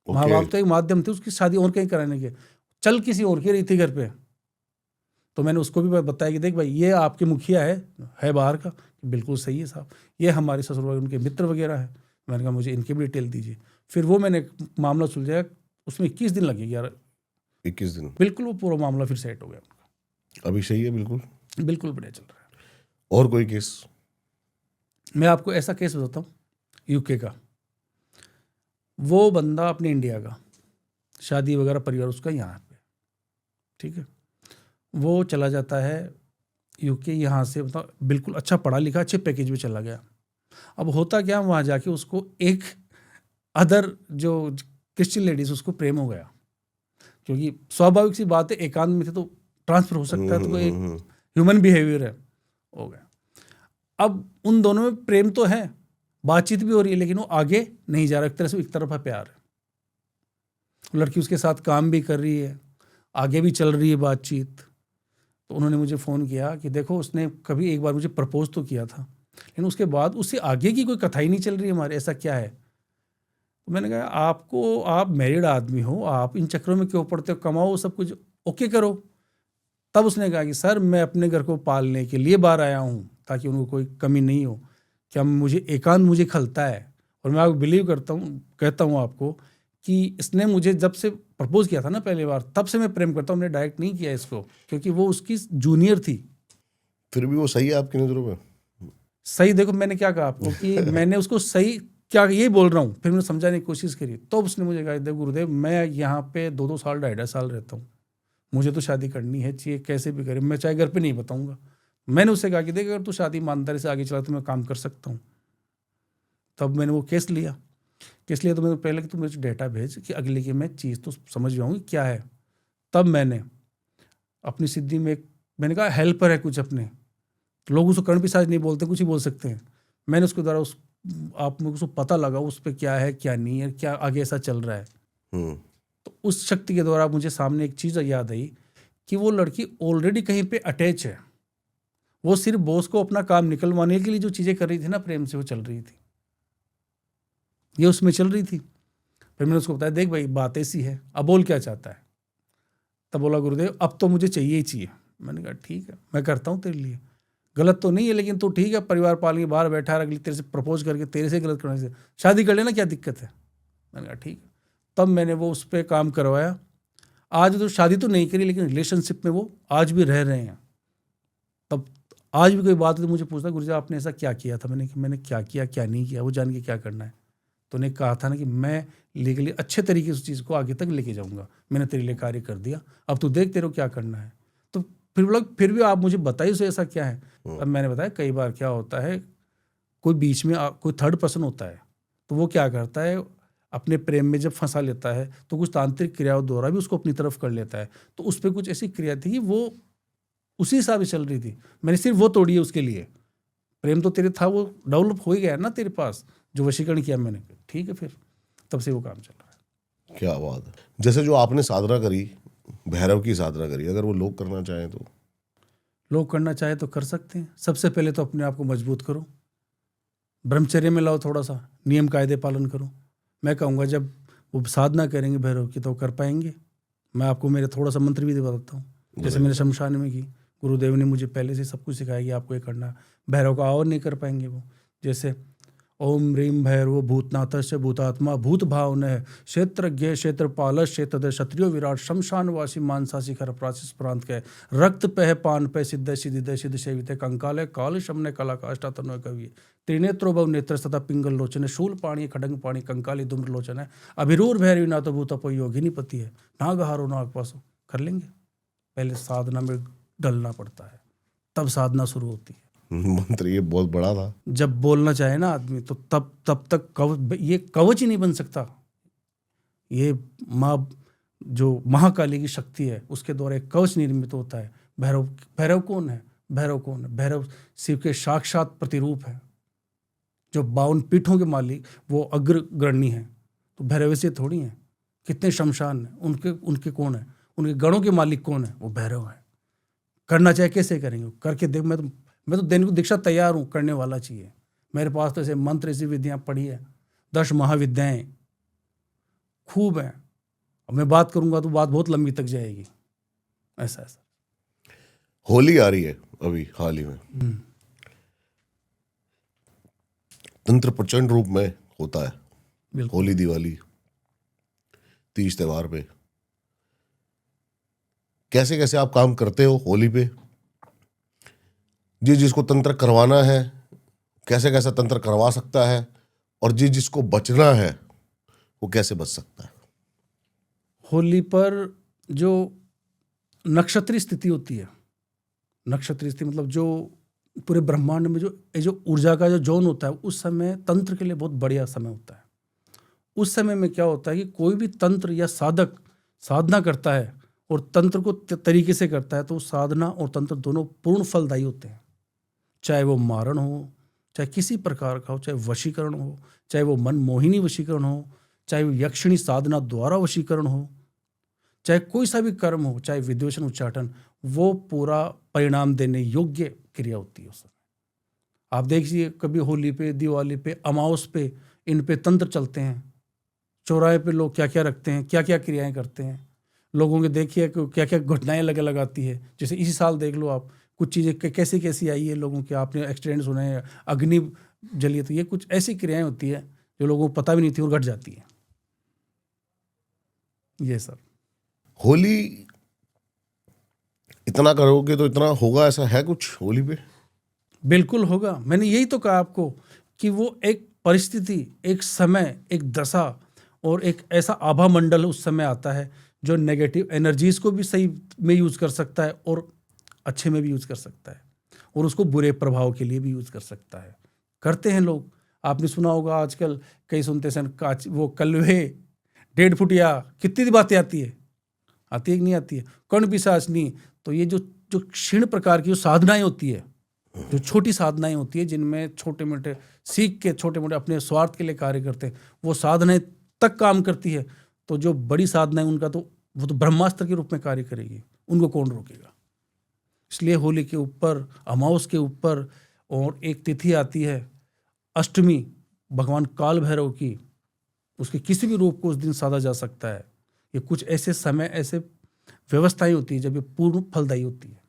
माँ बाप तो एक माध्यम थे उसकी शादी और कहीं कराने के, चल किसी और की रही थी घर पे। तो मैंने उसको भी बताया कि देख भाई ये आपके मुखिया है बाहर का। बिल्कुल सही है साहब, ये हमारे ससुर वाले उनके मित्र वगैरह है। मैंने कहा मुझे इनकी भी डिटेल दीजिए। फिर वो मैंने मामला सुलझाया, उसमें 21 दिन लगे यार। 21 दिन? बिल्कुल वो पूरा मामला फिर सेट हो गया उनका। अभी सही है? बिल्कुल बिल्कुल बढ़िया चल रहा है। और कोई केस? मैं आपको ऐसा केस बताता हूँ यूके का। वो बंदा अपने इंडिया का, शादी वगैरह परिवार उसका यहाँ पे, ठीक है। वो चला जाता है यूके, यहाँ से मतलब बिल्कुल अच्छा पढ़ा लिखा, अच्छे पैकेज में चला गया। अब होता क्या, वहाँ जाके उसको एक अदर जो क्रिश्चियन लेडीज उसको प्रेम हो गया, क्योंकि स्वाभाविक सी बात है एकांत में थे तो ट्रांसफर हो सकता है, तो कोई एक ह्यूमन बिहेवियर है, हो गया। अब उन दोनों में प्रेम तो है, बातचीत भी हो रही है, लेकिन वो आगे नहीं जा रहा, एक तरह से एक तरफा प्यार है। लड़की उसके साथ काम भी कर रही है, आगे भी चल रही है बातचीत। तो उन्होंने मुझे फ़ोन किया कि देखो उसने कभी एक बार मुझे प्रपोज तो किया था, लेकिन उसके बाद उससे आगे की कोई कथा ही नहीं चल रही है हमारे, ऐसा क्या है? तो मैंने कहा आप मैरिड आदमी हो, आप इन चक्रों में क्यों पड़ते हो, कमाओ सब कुछ ओके करो। तब उसने कहा कि सर मैं अपने घर को पालने के लिए बाहर आया हूँ ताकि उनको कोई कमी नहीं हो, क्या मुझे एकांत मुझे खलता है। और मैं आपको बिलीव कहता हूँ आपको कि इसने मुझे जब से प्रपोज किया था ना पहली बार, तब से मैं प्रेम करता हूँ। मैंने डायरेक्ट नहीं किया इसको, क्योंकि वो उसकी जूनियर थी। फिर भी वो सही है आपकी नज़रों में? सही, देखो मैंने क्या कहा आपको कि मैंने उसको सही क्या यही बोल रहा हूँ, फिर मैंने समझाने की कोशिश करी। तो उसने मुझे कहा देव गुरुदेव मैं यहाँ पे 2-2 साल 2.5 साल रहता हूँ, मुझे तो शादी करनी है, चाहिए कैसे भी करे, मैं चाहे घर पे नहीं बताऊँगा। मैंने उससे कहा कि देख अगर तू शादी ईमानदारी से आगे चला तो मैं काम कर सकता हूँ। तब मैंने वो केस लिया तो मैंने पहले कि तू मुझे डेटा भेज कि अगले की मैं चीज़ तो समझ जाऊँगी क्या है। तब मैंने अपनी सिद्धि में मैंने कहा हेल्पर है कुछ अपने, लोग उसको कर्ण पिशाच नहीं बोलते, कुछ ही बोल सकते हैं। मैंने उसके द्वारा आप मुझे उसको पता लगा उस पर क्या है क्या नहीं है, क्या आगे ऐसा चल रहा है। तो उस शक्ति के द्वारा मुझे सामने एक चीज़ याद आई कि वो लड़की ऑलरेडी कहीं पे अटैच है। वो सिर्फ बॉस को अपना काम निकलवाने के लिए जो चीज़ें कर रही थी ना प्रेम से, वो चल रही थी, ये उसमें चल रही थी। फिर मैंने उसको बताया देख भाई बात ऐसी है, अब बोल क्या चाहता है। तब बोला गुरुदेव अब तो मुझे चाहिए ही चाहिए। मैंने कहा ठीक है मैं करता हूँ तेरे लिए, गलत तो नहीं है, लेकिन तू ठीक है परिवार पाल के बाहर बैठा है, अगली तेरे से प्रपोज करके तेरे से गलत करने से शादी कर लेना, क्या दिक्कत है। मैंने कहा ठीक है। तब मैंने वो उस पर काम करवाया। आज तो शादी तो नहीं करी, लेकिन रिलेशनशिप में वो आज भी रह रहे हैं। तब आज भी कोई बात तो मुझे पूछता गुरुजी आपने ऐसा क्या किया था, मैंने क्या किया क्या नहीं किया, वो जान के क्या करना है। तो उन्हें कहा था ना कि मैं लीगली अच्छे तरीके से उस चीज़ को आगे तक लेके जाऊँगा, मैंने तेरे लिए कार्य कर दिया, अब तू देख तेरे को क्या करना है। तो फिर बोला फिर भी आप मुझे बताइए उसे ऐसा क्या है। अब मैंने बताया कई बार क्या होता है, कोई बीच में कोई थर्ड पर्सन होता है, तो वो क्या करता है अपने प्रेम में जब फंसा लेता है तो कुछ तांत्रिक क्रियाओं द्वारा भी उसको अपनी तरफ कर लेता है। तो उस पर कुछ ऐसी क्रिया थी कि वो उसी हिसाब से चल रही थी, मैंने सिर्फ वो तोड़ी है उसके लिए। प्रेम तो तेरे था, वो डेवलप हो ही गया ना तेरे पास, जो वशीकरण किया मैंने, ठीक है। फिर तब से वो काम चल रहा है। क्या बात है। जैसे जो आपने साधना करी, भैरव की साधना करी, अगर वो लोग करना चाहें तो? लोग करना चाहे तो कर सकते हैं। सबसे पहले तो अपने आप को मजबूत करो, ब्रह्मचर्य में लाओ, थोड़ा सा नियम कायदे पालन करो। मैं कहूँगा जब वो साधना करेंगे भैरव की तो कर पाएंगे। मैं आपको मेरे थोड़ा सा मंत्र भी बताता हूँ, जैसे मैंने शमशान में की, गुरुदेव ने मुझे पहले से सब कुछ सिखाया कि आपको ये करना। भैरव का और नहीं कर पाएंगे वो, जैसे ओम ह्रीम भैरव भूतनाथस्य भूतात्मा भूत भावन क्षेत्रज्ञ क्षेत्रपाल क्षेत्र क्षत्रियो विराट शमशानवासी मानसासी खर प्राचिस प्रांत के रक्त पह पान पे सिद्ध सिद्धि सिद्ध सेवित कंकाल काल शमने कला काष्टा तन्वय कवि त्रिनेत्रो भव नेत्र तथा पिंगल लोचन शूल पाणी खडंग पाणी कंकाली धूम्र लोचन है अभिरूर भैरवी नाथ भूत योगिनी पति है नागहारो नाग पासो। कर लेंगे, पहले साधना में ढलना पड़ता है, तब साधना शुरू होती है। मंत्र ये बहुत बड़ा था। जब बोलना चाहे ना आदमी तो तब तक ये कवच ही नहीं बन सकता। ये माँ जो महाकाली की शक्ति है उसके द्वारा एक कवच निर्मित होता है। भैरव कौन है? भैरव शिव के साक्षात प्रतिरूप है। जो 52 पीठों के मालिक वो अग्रगण्य हैं, तो भैरव से थोड़ी हैं। कितने शमशान हैं, उनके कौन है? उनके गणों के मालिक कौन है? वो भैरव है। करना चाहे कैसे करेंगे? करके देख। मैं तो देने को दीक्षा तैयार हूँ, करने वाला चाहिए। मेरे पास तो ऐसे मंत्र, ऐसी विद्याएं पढ़ी है, 10 महाविद्याएं खूब हैं। और मैं बात करूंगा तो बात बहुत लंबी तक जाएगी। ऐसा होली आ रही है अभी हाल ही में। तंत्र प्रचंड रूप में होता है। बिल्कुल। होली, दिवाली, तीज त्योहार पे कैसे कैसे आप काम करते हो होली पे? जिसको तंत्र करवाना है कैसे कैसा तंत्र करवा सकता है, और जिसको बचना है वो कैसे बच सकता है? होली पर जो नक्षत्रीय स्थिति होती है, नक्षत्रीय स्थिति मतलब जो पूरे ब्रह्मांड में जो ऊर्जा का जो जोन होता है, उस समय तंत्र के लिए बहुत बढ़िया समय होता है। उस समय में क्या होता है कि कोई भी तंत्र या साधक साधना करता है और तंत्र को तरीके से करता है, तो साधना और तंत्र दोनों पूर्ण फलदायी होते हैं। चाहे वो मारण हो, चाहे किसी प्रकार का हो, चाहे वशीकरण हो, चाहे वो मन मोहिनी वशीकरण हो, चाहे वो यक्षिणी साधना द्वारा वशीकरण हो, चाहे कोई सा भी कर्म हो, चाहे विद्वेषण उच्चाटन, वो पूरा परिणाम देने योग्य क्रिया होती है उस समय। आप देखिए कभी होली पे, दिवाली पे, अमावस पे, इन पे तंत्र चलते हैं। चौराहे पे लोग क्या क्या रखते हैं, क्या क्या क्रियाएं करते हैं। लोगों के देखिए क्या क्या घटनाएं लग आती है। जैसे इसी साल देख लो आप, कुछ चीज़ें कैसी कैसी आई है लोगों के, आपने एक्सीडेंट सुने हैं, अग्नि जली, तो ये कुछ ऐसी क्रियाएं होती है जो लोगों को पता भी नहीं थी और घट जाती है। ये सर होली इतना करोगे तो इतना होगा, ऐसा है कुछ होली पे? बिल्कुल होगा। मैंने यही तो कहा आपको कि वो एक परिस्थिति, एक समय, एक दशा और एक ऐसा आभा मंडल उस समय आता है जो नेगेटिव एनर्जीज को भी सही में यूज कर सकता है और अच्छे में भी यूज कर सकता है, और उसको बुरे प्रभाव के लिए भी यूज कर सकता है। करते हैं लोग। आपने सुना होगा आजकल कई सुनते हैं काच वो कलवे 1.5 फुटिया, कितनी बातें आती है कि नहीं आती है? कर्ण पिशाचनी। तो ये जो क्षीण प्रकार की जो साधनाएं होती है, जो छोटी साधनाएं होती है जिनमें छोटे मोटे सीख के छोटे मोटे अपने स्वार्थ के लिए कार्य करते हैं, वो साधनाएं तक काम करती है। तो जो बड़ी साधनाएं उनका तो वो तो ब्रह्मास्त्र के रूप में कार्य करेगी, उनको कौन रोकेगा? इसलिए होली के ऊपर, अमावस के ऊपर, और एक तिथि आती है अष्टमी, भगवान काल भैरव की, उसके किसी भी रूप को उस दिन साधा जा सकता है। ये कुछ ऐसे समय, ऐसे व्यवस्थाएं होती है जब ये पूर्ण फलदायी होती है।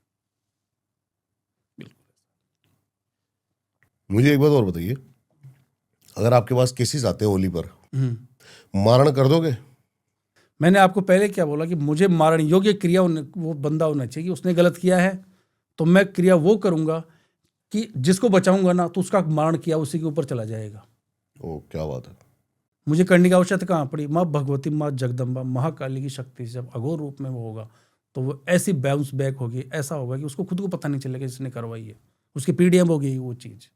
मुझे एक बात और बताइए, अगर आपके पास केसेस आते हैं होली पर, मारण कर दोगे? मैंने आपको पहले क्या बोला कि मुझे मारण योग्य क्रिया वो बंदा होना चाहिए कि उसने गलत किया है तो मैं क्रिया वो करूंगा कि जिसको बचाऊंगा ना तो उसका मारण किया उसी के ऊपर चला जाएगा। ओ क्या बात है। मुझे करने की आवश्यकता कहाँ पड़ी? माँ भगवती, माँ जगदम्बा, महाकाली की शक्ति से जब अघोर रूप में वो होगा तो वो ऐसी बाउंस बैक होगी, ऐसा होगा कि उसको खुद को पता नहीं चलेगा जिसने करवाई है, उसकी पीडीएम हो गई वो चीज़।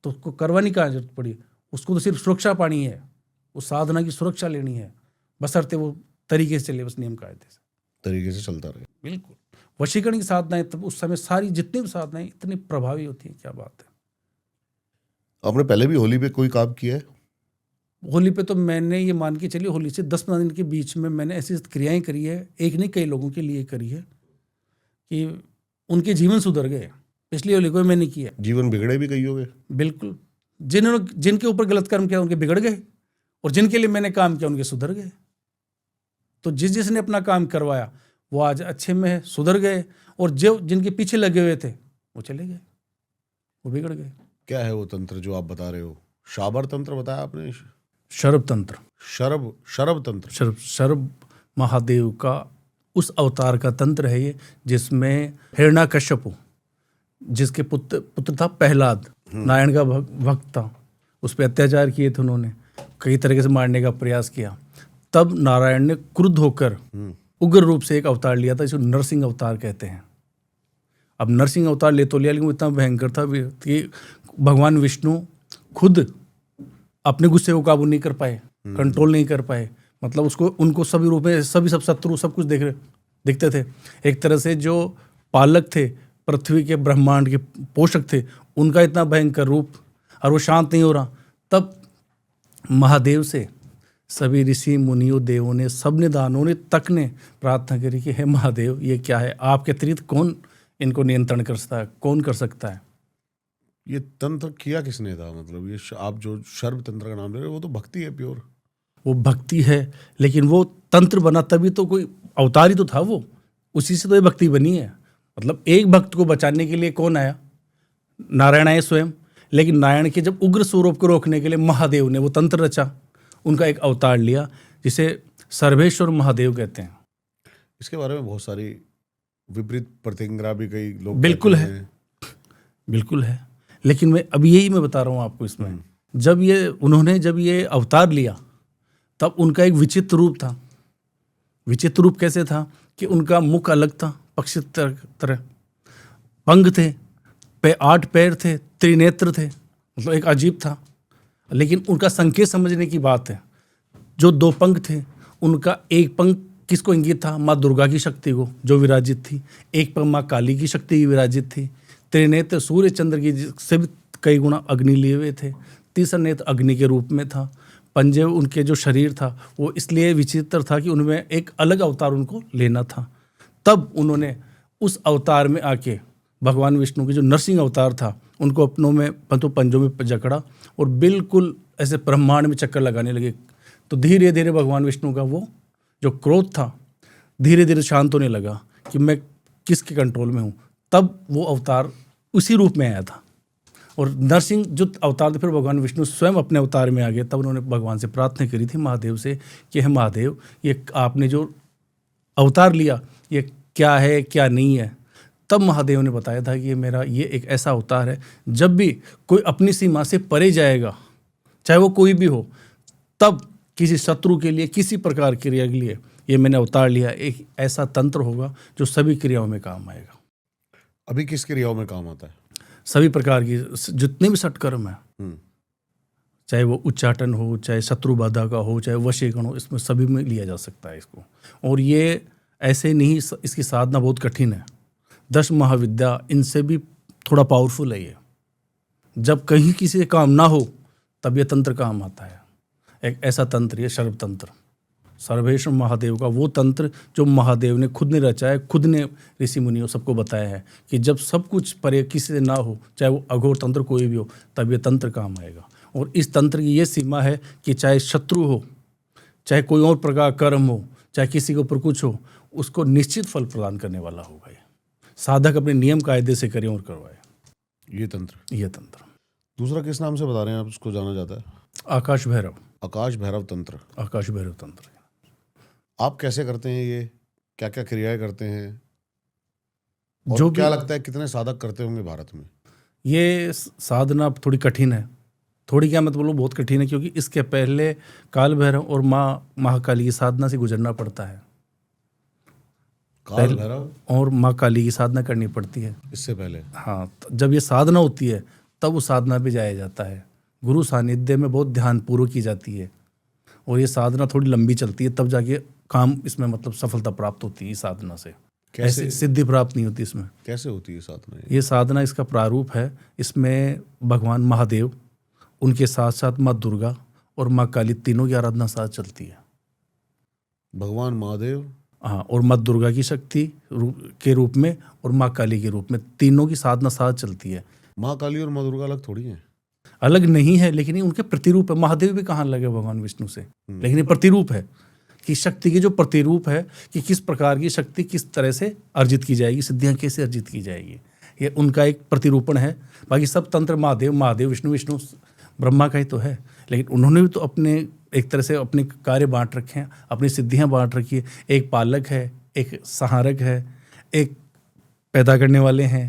तो उसको करवाने की जरूरत पड़ी, उसको तो सिर्फ सुरक्षा पानी है, उस साधना की सुरक्षा लेनी है, बशर्ते वो तरीके से चले, बस नियम कायदे से तरीके से चलता रहे। बिल्कुल। वशीकरण की साधनाएं तब उस समय सारी जितनी भी साधनाएं इतनी प्रभावी होती हैं, क्या बात है। आपने पहले भी होली पे कोई काम किया है? होली पे तो मैंने ये मान के चलिए होली से 10-15 दिन के बीच में मैंने ऐसी क्रियाएं करी है, एक नहीं कई लोगों के लिए करी है कि उनके जीवन सुधर गए। पिछली होली को मैंने किया। जीवन बिगड़े भी कई होंगे? बिल्कुल। जिनके ऊपर गलत कर्म किया उनके बिगड़ गए, और जिनके लिए मैंने काम किया उनके सुधर गए। तो जिसने अपना काम करवाया वो आज अच्छे में है, सुधर गए, और जो जिनके पीछे लगे हुए थे वो चले गए, वो बिगड़ गए। क्या है वो तंत्र जो आप बता रहे हो? शाबर तंत्र बताया आपने? शरभ तंत्र। शरभ तंत्र। शरभ महादेव का उस अवतार का तंत्र है ये, जिसमें हिरण्यकश्यप, जिसके पुत्र था प्रहलाद, नारायण का भक्त था, उस पर अत्याचार किए थे उन्होंने, कई तरीके से मारने का प्रयास किया। तब नारायण ने क्रुद्ध होकर उग्र रूप से एक अवतार लिया था, जिसको नरसिंह अवतार कहते हैं। अब नरसिंह अवतार ले तो लिया, लेकिन वो इतना भयंकर था कि भगवान विष्णु खुद अपने गुस्से को काबू नहीं कर पाए, कंट्रोल नहीं कर पाए। मतलब उसको उनको सभी रूप में सब शत्रु सब कुछ दिखते थे। एक तरह से जो पालक थे, पृथ्वी के ब्रह्मांड के पोषक थे, उनका इतना भयंकर रूप, और वो शांत नहीं हो रहा। तब महादेव से सभी ऋषि मुनियों, देवों ने, सबने, दानों ने, तक ने प्रार्थना करी कि हे महादेव, ये क्या है? आपके अतिरिक्त कौन इनको नियंत्रण कर सकता है, कौन कर सकता है? ये तंत्र किया किसने था? मतलब ये आप जो शर्व तंत्र का नाम ले रहे हो, वो तो भक्ति है प्योर। वो भक्ति है, लेकिन वो तंत्र बना तभी तो, कोई अवतार ही तो था वो, उसी से तो ये भक्ति बनी है। मतलब एक भक्त को बचाने के लिए कौन आया? नारायण आए स्वयं। लेकिन नारायण के जब उग्र स्वरूप को रोकने के लिए महादेव ने वो तंत्र रचा, उनका एक अवतार लिया, जिसे सर्वेश्वर महादेव कहते हैं। इसके बारे में बहुत सारी विपरीत प्रतिक्रिया भी कई लोग बिल्कुल है, बिल्कुल है। लेकिन मैं अभी यही मैं बता रहा हूँ आपको। इसमें जब ये अवतार लिया, तब उनका एक विचित्र रूप था। विचित्र रूप कैसे था कि उनका मुख अलग था, पक्षी तरह, पंख थे, 8 पैर थे, त्रिनेत्र थे, मतलब एक अजीब था। लेकिन उनका संकेत समझने की बात है। जो 2 पंख थे, उनका एक पंख किसको इंगित था? माँ दुर्गा की शक्ति को, जो विराजित थी। एक पंख माँ काली की शक्ति की विराजित थी। त्रिनेत्र सूर्य चंद्र की से भी कई गुना अग्नि लिए हुए थे। तीसरा नेत्र अग्नि के रूप में था। पंजे, उनके जो शरीर था वो इसलिए विचित्र था कि उनमें एक अलग अवतार उनको लेना था। तब उन्होंने उस अवतार में आके भगवान विष्णु के जो नरसिंह अवतार था, उनको अपनों में पंजों में जकड़ा और बिल्कुल ऐसे ब्रह्मांड में चक्कर लगाने लगे। तो धीरे धीरे भगवान विष्णु का वो जो क्रोध था धीरे धीरे शांत होने लगा कि मैं किसके कंट्रोल में हूँ। तब वो अवतार उसी रूप में आया था। और नरसिंह जो अवतार थे, फिर भगवान विष्णु स्वयं अपने अवतार में आ गए। तब उन्होंने भगवान से प्रार्थना करी थी, महादेव से, कि हे महादेव, ये आपने जो अवतार लिया, ये क्या है क्या नहीं है? तब महादेव ने बताया था कि ये एक ऐसा अवतार है, जब भी कोई अपनी सीमा से परे जाएगा, चाहे वो कोई भी हो, तब किसी शत्रु के लिए, किसी प्रकार की क्रिया के लिए ये मैंने अवतार लिया। एक ऐसा तंत्र होगा जो सभी क्रियाओं में काम आएगा। अभी किस क्रियाओं में काम आता है? सभी प्रकार की जितने भी षटकर्म है, चाहे वो उच्चाटन हो, चाहे शत्रु बाधा का हो, चाहे वशीकरण हो, इसमें सभी में लिया जा सकता है इसको। और ये ऐसे नहीं, इसकी साधना बहुत कठिन है। 10 महाविद्या इनसे भी थोड़ा पावरफुल है ये। जब कहीं किसी के काम ना हो, तब ये तंत्र काम आता है। एक ऐसा तंत्र, ये सर्व तंत्र, सर्वेश्वर महादेव का वो तंत्र जो महादेव ने खुद ने रचा है, खुद ने ऋषि मुनियों सबको बताया है कि जब सब कुछ परे किसी से ना हो, चाहे वो अघोर तंत्र कोई भी हो, तब ये तंत्र काम आएगा। और इस तंत्र की ये सीमा है कि चाहे शत्रु हो, चाहे कोई और प्रकार कर्म हो, चाहे किसी के ऊपर कुछ हो, उसको निश्चित फल प्रदान करने वाला होगा। ये साधक अपने नियम कायदे से करे और करवाए। ये तंत्र दूसरा किस नाम से बता रहे हैं आप? उसको जाना जाता है आकाश भैरव। आकाश भैरव तंत्र। आकाश भैरव तंत्र आप कैसे करते हैं? ये क्या क्या क्रियाएं करते हैं? और जो क्या लगता है कितने साधक करते होंगे भारत में? ये साधना थोड़ी कठिन है। थोड़ी क्या मैं तो बोलूँ बहुत कठिन है, क्योंकि इसके पहले काल भैरव और माँ महाकाली की साधना से गुजरना पड़ता है। काल भैरव और माँ काली की साधना करनी पड़ती है इससे पहले। हाँ, जब ये साधना होती है तब उस साधना पे जाया जाता है। गुरु सानिध्य में बहुत ध्यानपूर्वक की जाती है, और ये साधना थोड़ी लंबी चलती है, तब जाके काम इसमें मतलब सफलता प्राप्त होती है। इस साधना से ऐसे सिद्धि प्राप्त नहीं होती। इसमें कैसे होती है साधना? ये साधना, इसका प्रारूप है, इसमें भगवान महादेव, उनके साथ साथ माँ दुर्गा और माँ काली, तीनों की आराधना साथ चलती है। भगवान महादेव, हाँ, और माँ दुर्गा की शक्ति के रूप में और माँ काली के रूप में, तीनों की साधना साथ चलती है। माँ काली और माँ दुर्गा अलग थोड़ी हैं? अलग नहीं है, लेकिन ये उनके प्रतिरूप है। महादेव भी कहाँ लगे भगवान विष्णु से, लेकिन ये प्रतिरूप है कि शक्ति के जो प्रतिरूप है कि किस प्रकार की शक्ति किस तरह से अर्जित की जाएगी, सिद्धियाँ कैसे अर्जित की जाएगी, ये उनका एक प्रतिरूपण है। बाकी सब तंत्र महादेव, विष्णु ब्रह्मा का ही तो है, लेकिन उन्होंने भी तो अपने एक तरह से अपने कार्य बांट रखे हैं, अपनी सिद्धियाँ बांट रखी है। एक पालक है, एक सहारक है, एक पैदा करने वाले हैं,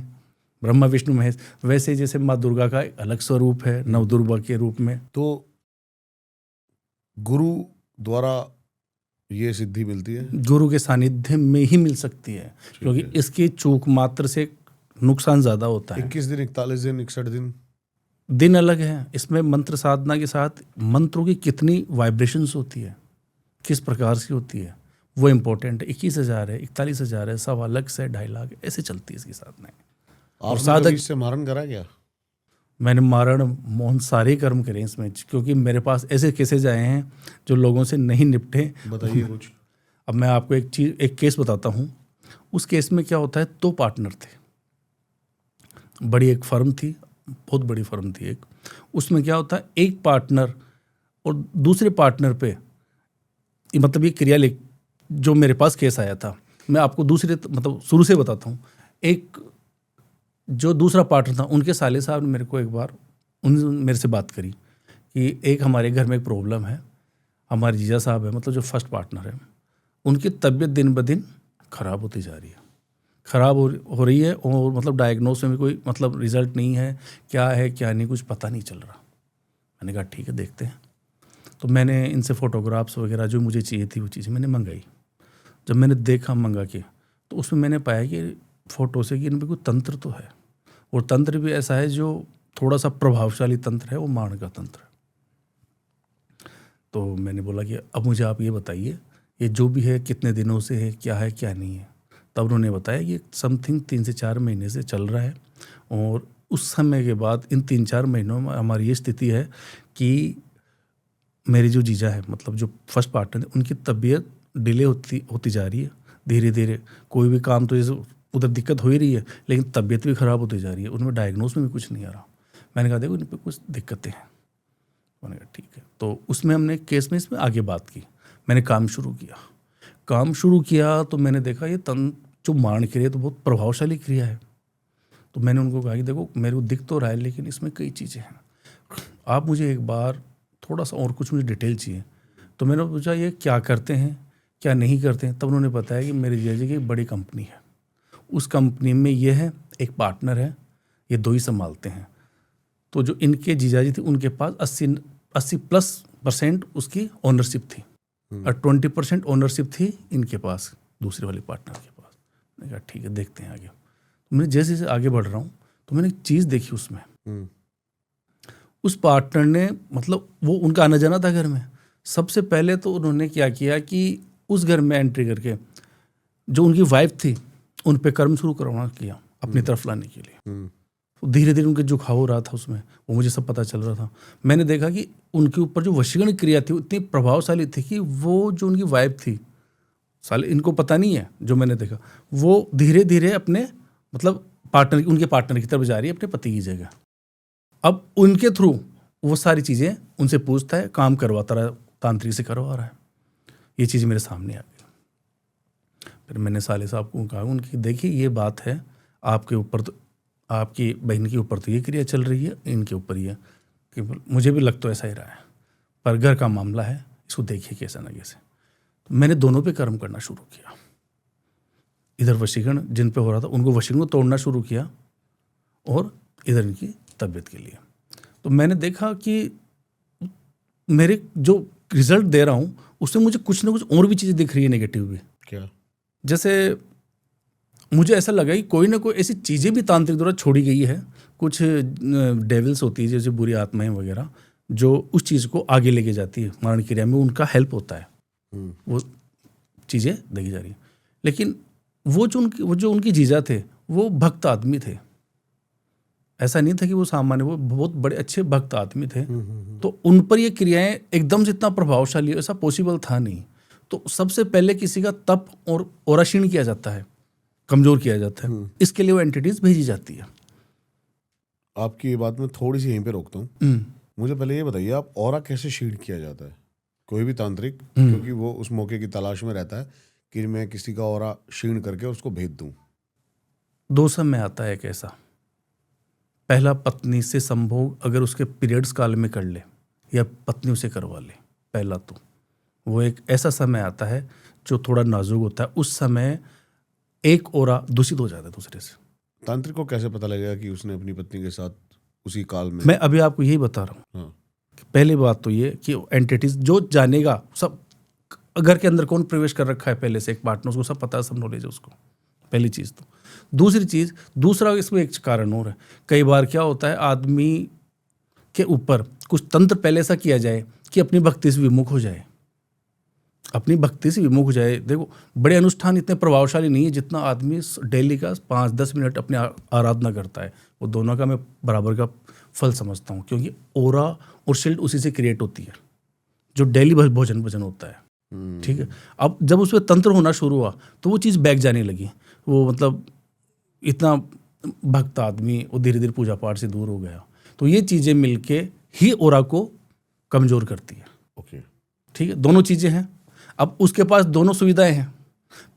ब्रह्मा विष्णु महेश। वैसे जैसे माँ दुर्गा का एक अलग स्वरूप है नवदुर्गा के रूप में। तो गुरु द्वारा ये सिद्धि मिलती है? गुरु के सानिध्य में ही मिल सकती है, क्योंकि इसकी चूक मात्र से नुकसान ज़्यादा होता है। 21 दिन, 41 दिन, 61 दिन? दिन अलग है। इसमें मंत्र साधना के साथ मंत्रों की कितनी वाइब्रेशंस होती है, किस प्रकार से होती है, वो इम्पोर्टेंट है। 21,000 है, 41,000 है, 1.25 से 2.5 लाख ऐसे चलती है इसकी साधनाएं। और आपने कभी इससे मारण करा क्या? मैंने मारण मोहन सारे कर्म करे इसमें, क्योंकि मेरे पास ऐसे केसेज आए हैं जो लोगों से नहीं निपटे। बताइए कुछ। अब मैं आपको एक केस बताता हूँ। उस केस में क्या होता है, 2 पार्टनर थे, बड़ी एक फर्म थी, बहुत बड़ी फर्म थी एक। उसमें क्या होता है, एक पार्टनर और दूसरे पार्टनर पे मतलब ये क्रिया जो मेरे पास केस आया था, मैं आपको दूसरे मतलब शुरू से बताता हूँ। एक जो दूसरा पार्टनर था, उनके साले साहब ने मेरे को एक बार मेरे से बात करी कि एक हमारे घर में एक प्रॉब्लम है। हमारे जीजा साहब है, मतलब जो फर्स्ट पार्टनर है, उनकी तबीयत दिन ब दिन ख़राब होती जा रही है, ख़राब हो रही है, और मतलब डायग्नोस में भी कोई मतलब रिजल्ट नहीं है, क्या है क्या नहीं कुछ पता नहीं चल रहा। मैंने कहा ठीक है देखते हैं। तो मैंने इनसे फ़ोटोग्राफ्स वगैरह जो मुझे चाहिए थी वो चीज़ें मैंने मंगाई। जब मैंने देखा मंगा के, तो उसमें मैंने पाया कि फ़ोटो से कि इनमें कोई तंत्र तो है, और तंत्र भी ऐसा है जो थोड़ा सा प्रभावशाली तंत्र है, वो मारण का तंत्र है। तो मैंने बोला कि अब मुझे आप ये बताइए, ये जो भी है कितने दिनों से है, क्या नहीं है। तब उन्होंने बताया कि समथिंग 3 से 4 महीने से चल रहा है, और उस समय के बाद इन 3-4 महीनों में हमारी ये स्थिति है कि मेरी जो जीजा है, मतलब जो फर्स्ट पार्टनर है, उनकी तबीयत डिले होती जा रही है धीरे धीरे। कोई भी काम तो जैसे उधर दिक्कत हो ही रही है, लेकिन तबीयत भी ख़राब होती जा रही है, उनमें डायग्नोस में भी कुछ नहीं आ रहा। मैंने कहा देखो इन पर कुछ दिक्कतें हैं। मैंने कहा ठीक है। तो उसमें हमने केस में इसमें आगे बात की, मैंने काम शुरू किया। तो मैंने देखा ये जो मारण क्रिया तो बहुत प्रभावशाली क्रिया है। तो मैंने उनको कहा कि देखो मेरे को दिख तो रहा है, लेकिन इसमें कई चीज़ें हैं, आप मुझे एक बार थोड़ा सा और कुछ मुझे डिटेल चाहिए। तो मैंने पूछा ये क्या करते हैं क्या नहीं करते हैं। तब उन्होंने बताया कि मेरे जीजा जी की एक बड़ी कंपनी है, उस कंपनी में ये है, एक पार्टनर है, ये 2 ही संभालते हैं। तो जो इनके जीजा जी थे, उनके पास 80+ % उसकी ओनरशिप थी, और 20% ओनरशिप थी इनके पास, दूसरे वाले पार्टनर के पास। मैंने कहा ठीक है देखते हैं आगे। तो मैंने जैसे जैसे आगे बढ़ रहा हूँ, तो मैंने एक चीज़ देखी उसमें। उस पार्टनर ने मतलब वो उनका आना जाना था घर में। सबसे पहले तो उन्होंने क्या किया कि उस घर में एंट्री करके जो उनकी वाइफ थी उन पे कर्म शुरू करवाना किया अपनी तरफ लाने के लिए। धीरे धीरे उनके झुकाव हो रहा था उसमें, वो मुझे सब पता चल रहा था। मैंने देखा कि उनके ऊपर जो वशीकरण क्रिया थी इतनी प्रभावशाली थी कि वो जो उनकी वाइफ थी, साले इनको पता नहीं है, जो मैंने देखा वो धीरे धीरे अपने मतलब उनके पार्टनर की तरफ जा रही है, अपने पति की जगह। अब उनके थ्रू वो सारी चीज़ें उनसे पूछता है, काम करवाता रहा, तांत्रिक से करवा रहा है। ये चीज़ मेरे सामने आ गई। फिर मैंने साले साहब को कहा उनकी देखिए ये बात है, आपके ऊपर तो आपकी बहन के ऊपर तो ये क्रिया चल रही है, इनके ऊपर ये कि मुझे भी लग तो ऐसा ही रहा है, पर घर का मामला है, इसको देखिए कैसे ना कैसे। तो मैंने दोनों पे कर्म करना शुरू किया। इधर वशीकरण जिन पे हो रहा था उनको वशीकरण को तोड़ना शुरू किया, और इधर इनकी तबीयत के लिए। तो मैंने देखा कि मेरे जो रिजल्ट दे रहा हूँ उसमें मुझे कुछ ना कुछ और भी चीज़ें दिख रही है नेगेटिव भी। क्या? जैसे मुझे ऐसा लगा कि कोई ना कोई ऐसी चीज़ें भी तांत्रिक द्वारा छोड़ी गई है, कुछ डेविल्स होती है जैसे बुरी आत्माएं वगैरह, जो उस चीज़ को आगे लेके जाती है, मारण क्रिया में उनका हेल्प होता है, वो चीज़ें देखी जा रही है। लेकिन वो जो उनकी जीजा थे वो भक्त आदमी थे, ऐसा नहीं था कि वो सामान्य, वो बहुत बड़े अच्छे भक्त आदमी थे। तो उन पर ये क्रियाएं एकदम से इतना प्रभावशाली ऐसा पॉसिबल था नहीं। तो सबसे पहले किसी का तप और ओरा क्षीण किया जाता है, कमजोर किया जाता है, इसके लिए वो एंटिटीज भेजी जाती है। आपकी ये बात मैं थोड़ी सी यहीं पे रोकता हूँ। मुझे पहले ये बताइए, आप ऑरा कैसे क्षीण किया जाता है? कोई भी तांत्रिक, क्योंकि वो उस मौके की तलाश में रहता है कि मैं किसी का ऑरा क्षीण करके उसको भेज दूं। 2 समय आता है एक ऐसा, पहला पत्नी से संभोग अगर उसके पीरियड्स काल में कर ले या पत्नी उसे करवा ले, पहला तो वो एक ऐसा समय आता है जो थोड़ा नाजुक होता है। उस समय एक ओरा दूषित हो जाता है दूसरे से। तांत्रिक को कैसे पता लगेगा कि उसने अपनी पत्नी के साथ उसी काल में? मैं अभी आपको यही बता रहा हूँ। हाँ। पहली बात तो ये कि एंटिटीज जो जानेगा, सब घर के अंदर कौन प्रवेश कर रखा है पहले से एक पार्टनर, उसको सब पता है, सब नॉलेज है उसको, पहली चीज़ तो। दूसरी चीज़, दूसरा इसमें एक कारण और है, कई बार क्या होता है आदमी के ऊपर कुछ तंत्र पहले ऐसा किया जाए कि अपनी भक्ति से विमुख हो जाए, अपनी भक्ति से विमुख हो जाए। देखो बड़े अनुष्ठान इतने प्रभावशाली नहीं है जितना आदमी डेली का 5-10 मिनट अपनी आराधना करता है, वो दोनों का मैं बराबर का फल समझता हूँ, क्योंकि ओरा और शील्ड उसी से क्रिएट होती है जो डेली भोजन भजन होता है। ठीक है, अब जब उसमें तंत्र होना शुरू हुआ तो वो चीज़ बैक जाने लगी, वो मतलब इतना भक्त आदमी वो धीरे धीरे पूजा पाठ से दूर हो गया। तो ये चीज़ें मिलके ही ओरा को कमज़ोर करती है। ओके, ठीक है, दोनों चीज़ें हैं। अब उसके पास दोनों सुविधाएं हैं।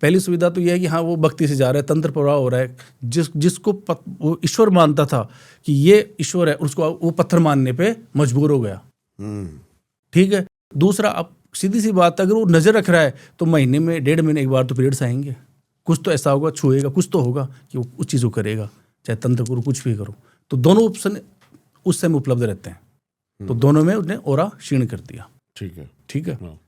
पहली सुविधा तो यह है कि हाँ वो भक्ति से जा रहा है, तंत्र प्रवाह हो रहा है, जिसको वो ईश्वर मानता था कि ये ईश्वर है, उसको वो पत्थर मानने पे मजबूर हो गया। ठीक है, दूसरा अब सीधी सी बात, अगर वो नज़र रख रहा है तो महीने में 1.5 महीने एक बार तो पीरियड्स आएंगे, कुछ तो ऐसा होगा, छुएगा, कुछ तो होगा कि वो उस चीज़ को करेगा, चाहे तंत्र करो कुछ भी करो। तो दोनों ऑप्शन उस समय उपलब्ध रहते हैं, तो दोनों में उसने ओरा क्षीण कर दिया। ठीक है, ठीक है। हाँ।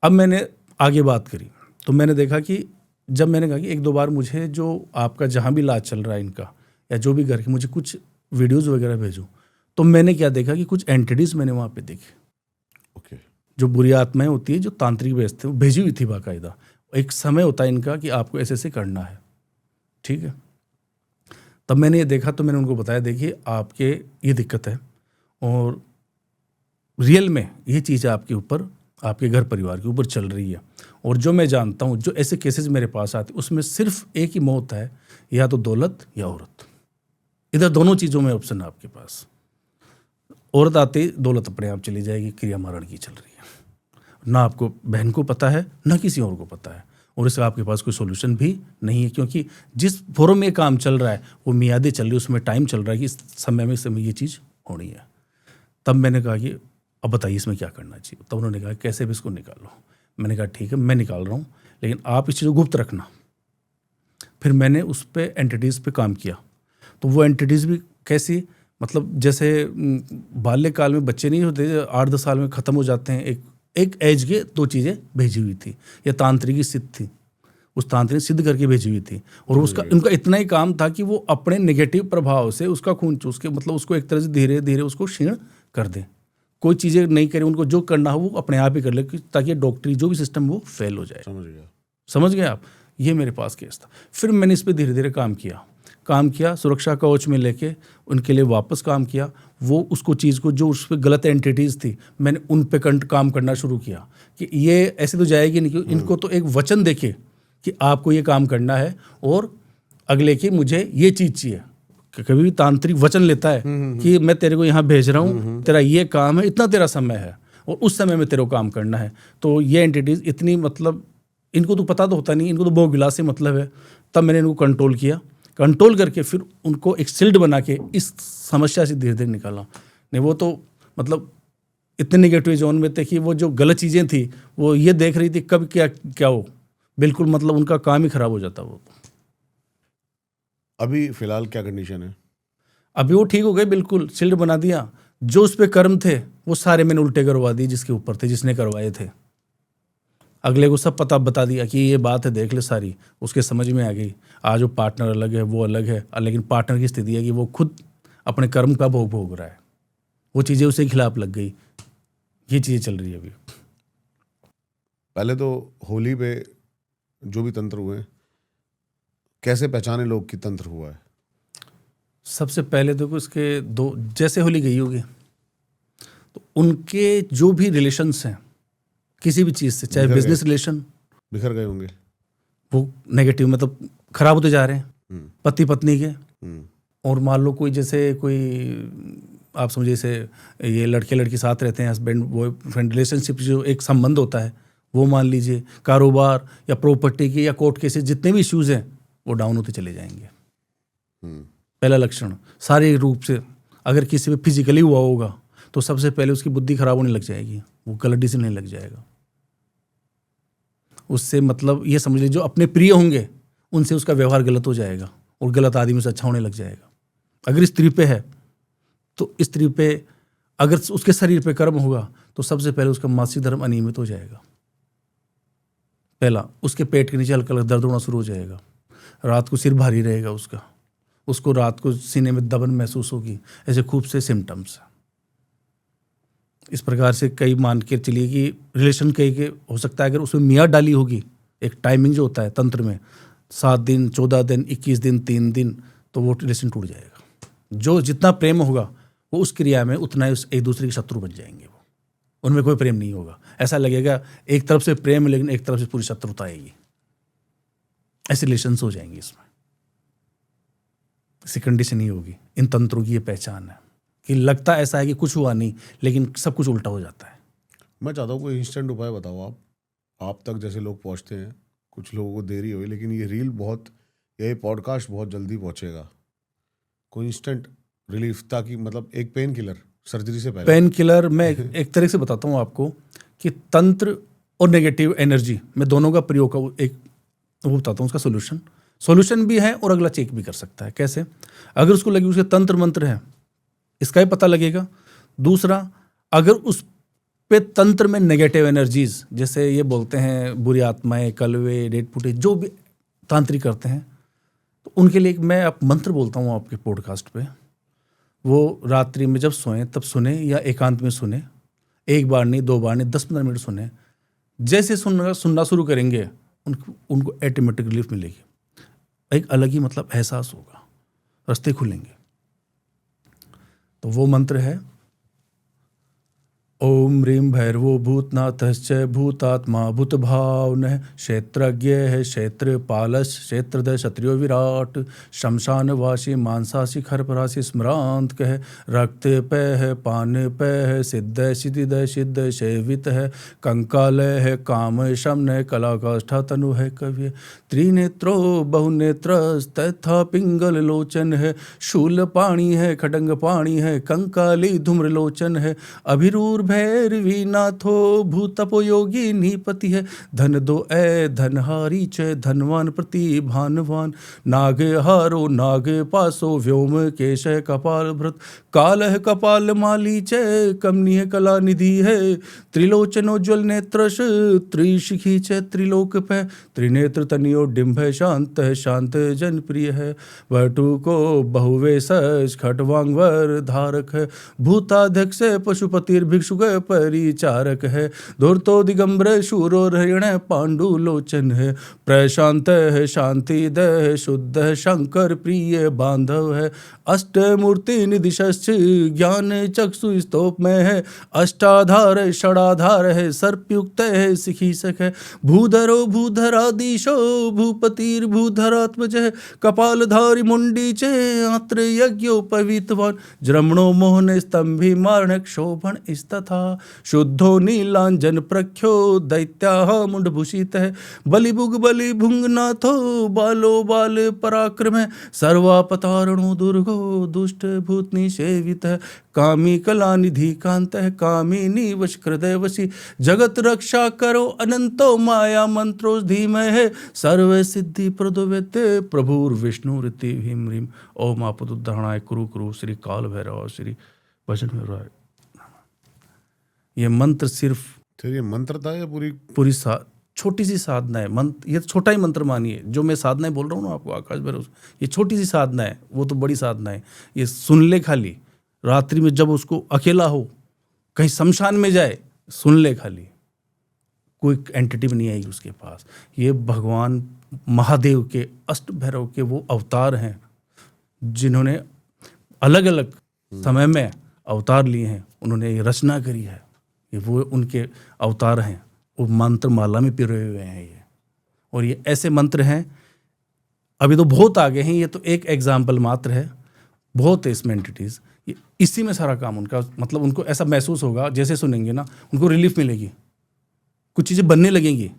अब मैंने आगे बात करी तो मैंने देखा कि जब मैंने कहा कि 1-2 बार मुझे जो आपका जहाँ भी इलाज चल रहा है इनका या जो भी घर के, मुझे कुछ वीडियोज़ वगैरह भेजो, तो मैंने क्या देखा कि कुछ एंटिटीज़ मैंने वहाँ पे देखे। ओके, जो बुरी आत्माएं होती है जो तांत्रिक भेजते हैं, वो भेजी हुई थी बाकायदा। एक समय होता है इनका कि आपको ऐसे ऐसे करना है। ठीक है, तब मैंने ये देखा तो मैंने उनको बताया, देखिए आपके ये दिक्कत है और रियल में ये चीज़ आपके ऊपर, आपके घर परिवार के ऊपर चल रही है। और जो मैं जानता हूँ, जो ऐसे केसेस मेरे पास आते उसमें सिर्फ एक ही मौत है, या तो दौलत या औरत। इधर दोनों चीज़ों में ऑप्शन है आपके पास। औरत आते ही दौलत अपने आप चली जाएगी, क्रिया मारण की चल रही है, ना आपको बहन को पता है ना किसी और को पता है, और इसका आपके पास कोई सोल्यूशन भी नहीं है, क्योंकि जिस फोरम में काम चल रहा है वो मियादें चल रही है, उसमें टाइम चल रहा है कि इस समय में ये चीज़ होनी है। तब मैंने कहा कि अब बताइए इसमें क्या करना चाहिए। तब उन्होंने कहा कैसे भी इसको निकालो। मैंने कहा ठीक है मैं निकाल रहा हूँ, लेकिन आप इस चीज़ को गुप्त रखना। फिर मैंने उस पर एंटिटीज़ पे काम किया। तो वो एंटिटीज़ भी कैसी, मतलब जैसे बाल्यकाल में बच्चे नहीं होते 8-10 साल में ख़त्म हो जाते हैं, एक एज के 2 चीज़ें भेजी हुई थी, या तांत्रिकी सिद्ध थी, उस तांत्रिक सिद्ध करके भेजी हुई थी। और उसका उनका इतना ही काम था कि वो अपने नेगेटिव प्रभाव से उसका खून चूस के, मतलब उसको एक तरह से धीरे धीरे उसको क्षीण कर दें। कोई चीज़ें नहीं करें, उनको जो करना हो वो अपने आप ही कर ले, ताकि डॉक्टरी जो भी सिस्टम वो फेल हो जाए। समझ गए आप? ये मेरे पास केस था। फिर मैंने इस पर धीरे धीरे काम किया, सुरक्षा कवच में लेके उनके लिए वापस काम किया। वो उसको चीज़ को जो उस पर गलत एंटिटीज़ थी, मैंने उन पे काम करना शुरू किया कि ये ऐसे तो जाएगी नहीं, क्योंकि इनको तो एक वचन देके कि आपको ये काम करना है और अगले की मुझे ये चीज़ चाहिए। कभी भी तांत्रिक वचन लेता है कि मैं तेरे को यहाँ भेज रहा हूँ, तेरा ये काम है, इतना तेरा समय है और उस समय में तेरे को काम करना है। तो ये एंटिटीज़ इतनी, मतलब इनको तो पता तो होता नहीं, इनको तो भोग विलास से मतलब है। तब मैंने इनको कंट्रोल करके फिर उनको एक शील्ड बना के इस समस्या से धीरे धीरे निकाला। नहीं वो तो मतलब इतने नेगेटिव जोन में थे कि वो जो गलत चीज़ें थी वो ये देख रही थी कब क्या हो, बिल्कुल मतलब उनका काम ही खराब हो जाता वो। अभी फिलहाल क्या कंडीशन है? अभी वो ठीक हो गए, बिल्कुल शील्ड बना दिया। जो उस पे कर्म थे वो सारे मैंने उल्टे करवा दिए जिसके ऊपर थे, जिसने करवाए थे। अगले को सब पता बता दिया कि ये बात है, देख ले सारी, उसके समझ में आ गई। आज वो पार्टनर अलग है, वो अलग है, लेकिन पार्टनर की स्थिति है कि वो खुद अपने कर्म का भोग रहा है, वो चीज़ें उसके खिलाफ लग गई। ये चीज़ें चल रही है अभी। पहले तो होली पे जो भी तंत्र हुए, कैसे पहचाने लोग कि तंत्र हुआ है? सबसे पहले तो उसके दो, जैसे होली गई होगी तो उनके जो भी रिलेशंस हैं किसी भी चीज़ से, चाहे बिजनेस रिलेशन, बिखर गए होंगे, वो नेगेटिव मतलब खराब होते जा रहे हैं, पति पत्नी के। और मान लो कोई जैसे कोई आप समझिए जैसे ये लड़के लड़की साथ रहते हैं, हस्बैंड बॉयफ्रेंड रिलेशनशिप जो एक संबंध होता है वो मान लीजिए, कारोबार या प्रॉपर्टी के या कोर्ट केसेस जितने भी इश्यूज हैं वो डाउन होते चले जाएंगे। पहला लक्षण शारीरिक रूप से अगर किसी पे फिजिकली हुआ होगा तो सबसे पहले उसकी बुद्धि खराब होने लग जाएगी, वो गलत डिसीजन लेने लग जाएगा। उससे मतलब ये समझ लीजिए जो अपने प्रिय होंगे उनसे उसका व्यवहार गलत हो जाएगा और गलत आदमी से अच्छा होने लग जाएगा। अगर स्त्री पे है तो स्त्री पे अगर उसके शरीर पे कर्म होगा तो सबसे पहले उसका मासिक धर्म अनियमित हो जाएगा। पहला उसके पेट के नीचे हल्का हल्का दर्द होना शुरू हो जाएगा। रात को सिर भारी रहेगा उसको रात को सीने में दबन महसूस होगी, ऐसे खूब से सिम्टम्स। इस प्रकार से कई मान के चलिए कि रिलेशन कई के हो सकता है, अगर उसमें मियाद डाली होगी, एक टाइमिंग जो होता है तंत्र में 7 दिन, 14 दिन, 21 दिन, 3 दिन, तो वो रिलेशन टूट जाएगा। जो जितना प्रेम होगा वो उस क्रिया में उतना ही एक दूसरे के शत्रु बन जाएंगे। वो उनमें कोई प्रेम नहीं होगा, ऐसा लगेगा एक तरफ से प्रेम है लेकिन एक तरफ से पूरी शत्रुता आएगी। ऐसे रिलेशंस हो जाएंगे इसमें, ऐसी कंडीशन ही होगी। इन तंत्रों की ये पहचान है कि लगता ऐसा है कि कुछ हुआ नहीं लेकिन सब कुछ उल्टा हो जाता है। मैं चाहता हूँ कोई इंस्टेंट उपाय बताओ आप तक जैसे लोग पहुँचते हैं। कुछ लोगों को देरी हुई, लेकिन ये रील ये पॉडकास्ट बहुत जल्दी पहुँचेगा। कोई इंस्टेंट रिलीफ, ताकि मतलब एक पेन किलर सर्जरी से पहले। पेन किलर मैं एक तरह से बताता हूँ आपको कि तंत्र और नेगेटिव एनर्जी में दोनों का प्रयोग का एक वो बताता हूँ। उसका सोल्यूशन भी है और अगला चेक भी कर सकता है। कैसे? अगर उसको लगे उसके तंत्र मंत्र है, इसका ही पता लगेगा। दूसरा, अगर उस पे तंत्र में नेगेटिव एनर्जीज, जैसे ये बोलते हैं बुरी आत्माएं, कलवे, डेड पुटे, जो भी तांत्रिक करते हैं, तो उनके लिए मैं आप मंत्र बोलता हूँ आपके पॉडकास्ट पे। वो रात्रि में जब सोएं तब सुने या एकांत में सुने, एक बार नहीं, 2 बार नहीं, 10-15 मिनट सुने। जैसे सुनना शुरू करेंगे उनको ऑटोमेटिक रिलीफ मिलेगी। एक अलग ही मतलब एहसास होगा, रास्ते खुलेंगे। तो वो मंत्र है ओम ह्रीं भैरवो भूतनाथश्च भूतात्मा भूतभावनः क्षेत्रज्ञ है क्षेत्रपालश्च क्षेत्रदय क्षत्रियो विराट शमशानवासी मांसासी खरपरासी स्मरांत कह रक्त पह पान पह सिद्ध सिद्धिदय सिद्ध सेवित है कंकालय है काम शमन कलाकाष्ठा तनु है कव्य त्रिनेत्रो बहुनेत्र तथा पिंगल लोचन है शूल पाणी है खडंग पाणी है कंकाली धूम्रलोचन है अभिरूर भैरवी नाथो भूतपोयोगी निपति है धन दो ए धनहारी च धनवान प्रति भानवान नाग हारो नाग पासो व्योम केश कपाल भृत काल है कपाल माली च कमनीय कला निधि है त्रिलोचनोज्वल नेत्रश त्रिशिखी च त्रिलोक पे त्रिनेत्र तनियो डिम्भ शांत है शांत जन प्रिय है वटु को बहुवेश खटवांगवर धारक है भूताध्यक्ष पशुपतिर भिक्षुक परिचारक है धूर्तो दिगंबर शूरो हरिण पांडु लोचन है प्रशांत है शांति दय शुद्ध शंकर प्रिय बांधव है अष्टमूर्ति निधिशश्च ज्ञान चक्षु स्तोप में है अष्टाधार षडाधार है सर्पयुक्त है शिखीसक है भूधरो भूधराधीशो भूपतिर भूधरात्मज है कपालधारी मुंडी चे आत्र यज्ञोपवीतवान जृम्णो मोहन स्तंभी मारण क्षोभण तथा शुद्धो नीलांजन प्रख्यो दैत्याह मुंडभूषित है बलिभुग बलि भुंगनाथो बालो बाल पराक्रम है सर्वापतारणो दुर्गो दुष्ट भूतनी सेवित है कामी कला निधि कांत है कामिनी वश हृदय वशी जगत रक्षा करो अनंतो माया मंत्रो धीमय है सर्व सिद्धि प्रदोवेते प्रभुर विष्णु ऋति भीम ह्रीं ओम आपद उद्धरणाय कुरु कुरु श्री काल भैरव श्री भजन में राय। ये मंत्र सिर्फ ये मंत्र था या पूरी छोटी सी साधना है। मंत्र ये छोटा ही मंत्र मानिए, जो मैं साधनाएं बोल रहा हूँ ना आपको आकाश भैरव, ये छोटी सी साधना है, वो तो बड़ी साधना है। ये सुन ले खाली, रात्रि में जब उसको अकेला हो कहीं शमशान में जाए, सुन ले खाली, कोई एंटिटी नहीं आएगी उसके पास। ये भगवान महादेव के अष्ट भैरव के वो अवतार हैं जिन्होंने अलग अलग समय में अवतार लिए हैं, उन्होंने ये रचना करी है। ये वो उनके अवतार हैं, वो मंत्र माला में पिरोए हुए हैं ये। और ये ऐसे मंत्र हैं, अभी तो बहुत आगे हैं, ये तो एक एग्जाम्पल मात्र है, बहुत है इसमें एंटिटीज़। ये इसी में सारा काम उनका, मतलब उनको ऐसा महसूस होगा, जैसे सुनेंगे ना उनको रिलीफ मिलेगी, कुछ चीज़ें बनने लगेंगी,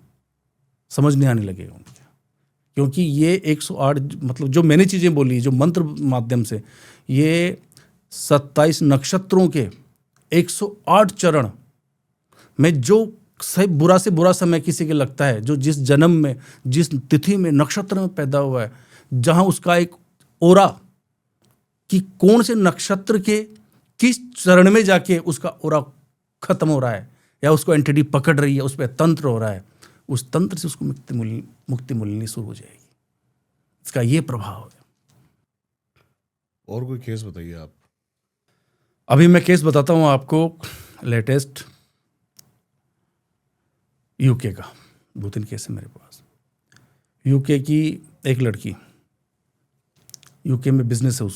समझ नहीं आने लगेगा उनके। क्योंकि ये 108 मतलब जो मैंने चीज़ें बोली जो मंत्र माध्यम से, ये 27 नक्षत्रों के 108 चरण में जो सही बुरा से बुरा समय किसी के लगता है, जो जिस जन्म में जिस तिथि में नक्षत्र में पैदा हुआ है, जहाँ उसका एक ओरा कि कौन से नक्षत्र के किस चरण में जाके उसका ओरा खत्म हो रहा है या उसको एंटिटी पकड़ रही है, उस पर तंत्र हो रहा है, उस तंत्र से उसको मुक्ति मिलनी शुरू हो जाएगी। इसका ये प्रभाव है। और कोई केस बताइए आप। अभी मैं केस बताता हूँ आपको, लेटेस्ट यूके का। 2-3 केस है मेरे पास। यूके की एक लड़की, यूके में बिजनेस है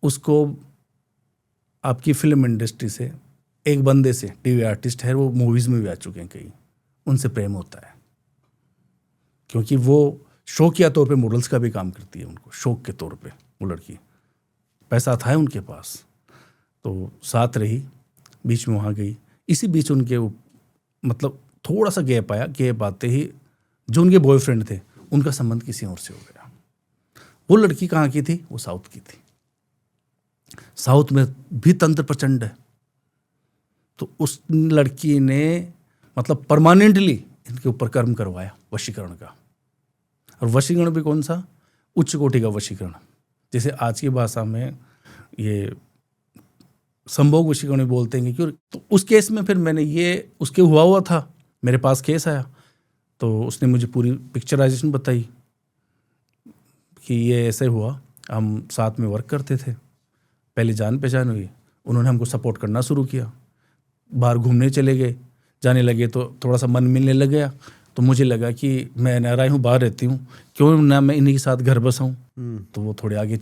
उसको आपकी फिल्म इंडस्ट्री से एक बंदे से, टीवी आर्टिस्ट है, वो मूवीज़ में भी आ चुके हैं कई, उनसे प्रेम होता है। क्योंकि वो शौकिया तौर पे मॉडल्स का भी काम करती है, उनको शौक के तौर पे वो लड़की, पैसा था उनके पास, तो साथ रही, बीच में वहाँ गई। इसी बीच उनके मतलब थोड़ा सा गैप आया, गैप आते ही जो उनके बॉयफ्रेंड थे उनका संबंध किसी और से हो गया। वो लड़की कहाँ की थी? वो साउथ की थी। साउथ में भी तंत्र प्रचंड है, तो उस लड़की ने मतलब परमानेंटली इनके ऊपर कर्म करवाया वशीकरण का। और वशीकरण भी कौन सा? उच्च कोटि का वशीकरण, जैसे आज की भाषा में ये संभोग वशीकरण बोलते हैं। क्यों? तो उस केस में फिर मैंने ये उसके हुआ था, मेरे पास केस आया, तो उसने मुझे पूरी पिक्चराइजेशन बताई कि ये ऐसे हुआ, हम साथ में वर्क करते थे, पहले जान पहचान हुई, उन्होंने हमको सपोर्ट करना शुरू किया, बाहर घूमने चले गए, जाने लगे तो थोड़ा सा मन मिलने लग गया। तो मुझे लगा कि मैं NRI हूँ, बाहर रहती हूँ, क्यों ना मैं इन्हीं के साथ घर बसाऊँ। तो वो थोड़े आगे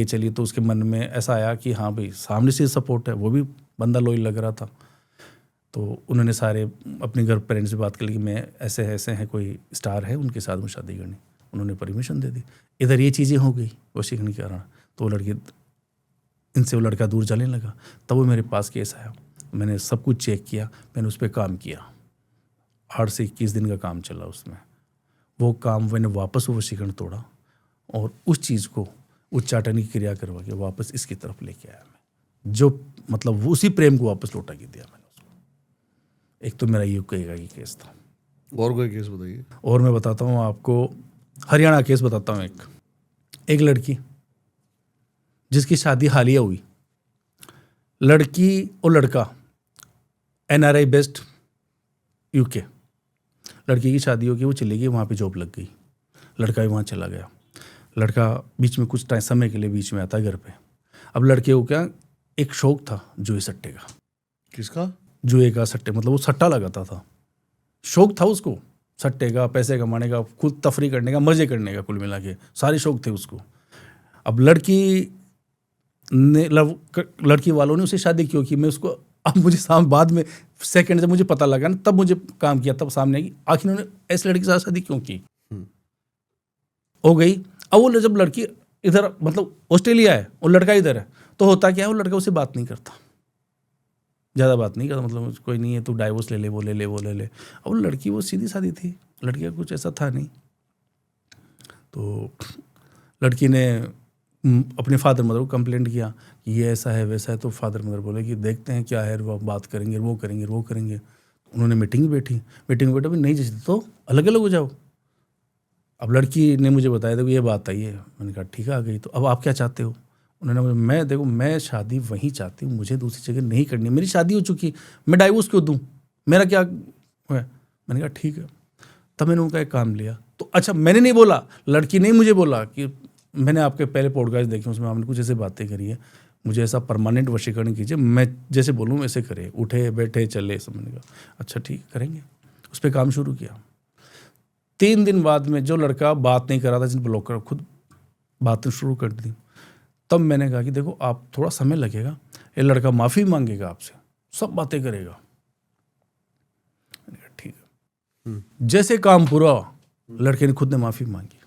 चली तो उसके मन में ऐसा आया कि हाँ भाई सामने से सपोर्ट है, वो भी बंदा लॉयल लग रहा था। तो उन्होंने सारे अपने घर पेरेंट्स से बात कर ली कि मैं ऐसे हैं, कोई स्टार है, उनके साथ मुझे शादी करनी। उन्होंने परमिशन दे दी। इधर ये चीज़ें हो गई वशीकरण के कारण, तो वो लड़का दूर जाने लगा। तब वो मेरे पास केस आया, मैंने सब कुछ चेक किया, मैंने उस पर काम किया। 8 से 21 दिन का काम चला उसमें। वो काम मैंने वापस वो वशीकरण तोड़ा और उस चीज़ को उच्चाटन की क्रिया करवा के वापस इसकी तरफ लेके आया मैं, जो मतलब उसी प्रेम को वापस लौटा के दिया मैंने उसको। एक तो मेरा यूके का ही केस था। और कोई केस बताइए। और मैं बताता हूँ आपको, हरियाणा केस बताता हूँ। एक लड़की जिसकी शादी हालिया हुई, लड़की और लड़का NRI बेस्ड यूके, लड़की की शादी होगी, वो चली गई, वहाँ पे जॉब लग गई, लड़का भी वहाँ चला गया। लड़का बीच में कुछ टाइम समय के लिए बीच में आता है घर पे। अब लड़के को क्या एक शौक था जुए सट्टे का। किसका? जुए का सट्टे, मतलब वो सट्टा लगाता था, शौक था उसको सट्टे का, पैसे कमाने का, खुद तफरी करने का, मजे करने का, कुल मिला के सारे शौक थे उसको। अब लड़की वालों ने उसे शादी क्यों की, मैं उसको, अब मुझे बाद में सेकंड से मुझे पता लगा ना, तब मुझे काम किया, तब सामने आई आखिर उन्होंने ऐसे लड़की के साथ शादी क्यों की। हो गई। अब वो जब लड़की इधर मतलब ऑस्ट्रेलिया है और लड़का इधर है, तो होता क्या है, वो लड़का उससे बात नहीं करता, ज़्यादा बात नहीं करता, मतलब कोई नहीं है, तू डाइवोर्स ले ले, वो ले ले। अब लड़की वो सीधी सादी थी, लड़की का कुछ ऐसा था नहीं। तो लड़की ने अपने फादर मदर को कंप्लेंट किया कि ये ऐसा है वैसा है। तो फादर मदर बोले कि देखते हैं क्या है, वो बात करेंगे, वो करेंगे। उन्होंने मीटिंग में बैठे, भी नहीं जैसे तो अलग अलग हो जाओ। अब लड़की ने मुझे बताया था कि ये बात आई है। मैंने कहा ठीक है, आ गई, तो अब आप क्या चाहते हो? उन्होंने मैं शादी वहीं चाहती हूँ, मुझे दूसरी जगह नहीं करनी, मेरी शादी हो चुकी, मैं डाइवोर्स क्यों दूँ, मेरा क्या है? मैंने कहा ठीक है। तब मैंने उनका एक काम लिया। तो अच्छा, मैंने नहीं बोला, लड़की ने मुझे बोला कि मैंने आपके पहले पॉडकास्ट देखे, उसमें आपने कुछ ऐसे बातें करी है, मुझे ऐसा परमानेंट वशीकरण कीजिए, मैं जैसे बोलूँ वैसे करे, उठे बैठे चले। समझने का, अच्छा ठीक करेंगे। उस पर काम शुरू किया। 3 दिन बाद में जो लड़का बात नहीं कर रहा था, जिन ब्लॉक कर, खुद बातें शुरू कर दी। तब मैंने कहा कि देखो आप थोड़ा समय लगेगा, ये लड़का माफ़ी मांगेगा आपसे, सब बातें करेगा। ठीक है। जैसे काम पूरा, लड़के ने खुद ने माफ़ी मांगी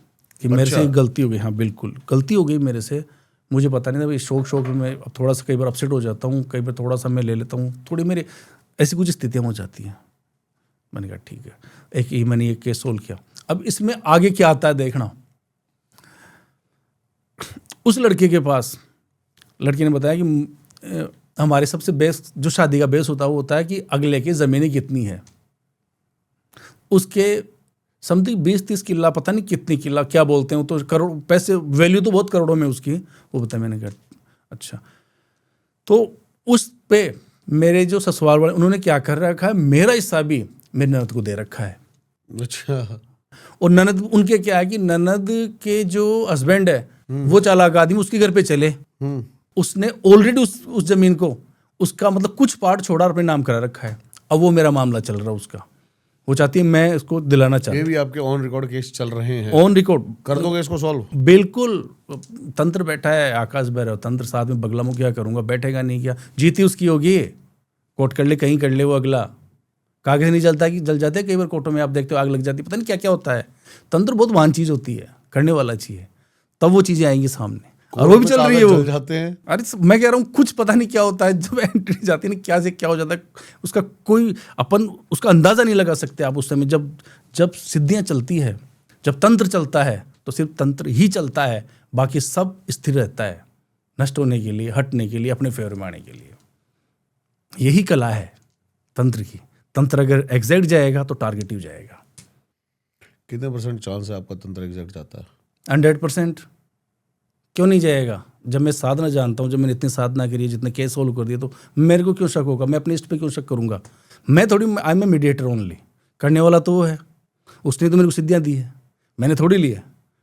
कि मेरे से गलती हो गई। हाँ बिल्कुल गलती हो गई मेरे से, मुझे पता नहीं था भाई, शौक में थोड़ा सा कई बार अपसेट हो जाता हूँ, कई बार थोड़ा सा मैं ले लेता हूँ, थोड़ी मेरे ऐसी कुछ स्थितियाँ हो जाती हैं। मैंने कहा ठीक है, मैंने एक केस सोल्व किया। अब इसमें आगे क्या आता है देखना। उस लड़के के पास, लड़की ने बताया कि हमारे सबसे बेस्ट जो शादी का बेस होता है वो होता है कि अगले की ज़मीनें कितनी है। उसके समथिंग 20-30 किला, पता नहीं कितनी किला, क्या बोलते हैं तो, करोड़ पैसे, वैल्यू तो बहुत करोड़ों में उसकी, वो बताया। मैंने कहा अच्छा। तो उस पे मेरे जो ससुराल वाले, उन्होंने क्या कर रखा है, मेरा हिस्सा भी मेरी ननद को दे रखा है। अच्छा। और ननद उनके क्या है कि ननद के जो हस्बैंड है वो चालाक आदमी उसके घर पे चले, उसने ऑलरेडी उस जमीन को उसका मतलब कुछ पार्ट छोड़ा और अपने नाम करा रखा है। अब वो मेरा मामला चल रहा है उसका, वो चाहती है मैं इसको दिलाना चाहती ये हूँ। भी आपके ऑन रिकॉर्ड केस चल रहे हैं, ऑन रिकॉर्ड कर दोगे इसको सॉल्व? बिल्कुल। तंत्र बैठा है, आकाश भैरव तंत्र साथ में बगला में क्या करूंगा, बैठेगा नहीं, क्या जीती उसकी होगी, कोर्ट कर ले कहीं कर ले, वो अगला कागज नहीं जलता कि जल जाते हैं कई बार कोर्टों में, आप देखते हो आग लग जाती है, पता नहीं क्या क्या होता है। तंत्र बहुत महान चीज होती है, करने वाला चीज है, तब वो चीजें आएंगी सामने, और वो भी चल रही है। वो जाते हैं, अरे मैं कह रहा हूँ कुछ पता नहीं क्या होता है, जब एंट्री जाती है ना क्या से क्या हो जाता है, उसका कोई अपन उसका अंदाजा नहीं लगा सकते आप उस समय। जब सिद्धियां चलती है, जब तंत्र चलता है तो सिर्फ तंत्र ही चलता है, बाकी सब स्थिर रहता है, नष्ट होने के लिए, हटने के लिए, अपने फेवर में आने के लिए। यही कला है तंत्र की। तंत्र अगर एग्जैक्ट जाएगा तो टारगेटिव जाएगा। कितने % चांस है आपका तंत्र एग्जैक्ट जाता है? 100%। क्यों नहीं जाएगा? जब मैं साधना जानता हूँ, जब मैंने इतनी साधना करी है, जितने केस सोल्व कर दिए, तो मेरे को क्यों शक होगा? मैं अपने इष्ट पे क्यों शक करूंगा? मैं थोड़ी, I am a mediator only. करने वाला तो वो है, उसने तो मेरे को सिद्धियाँ दी है, मैंने थोड़ी लिया।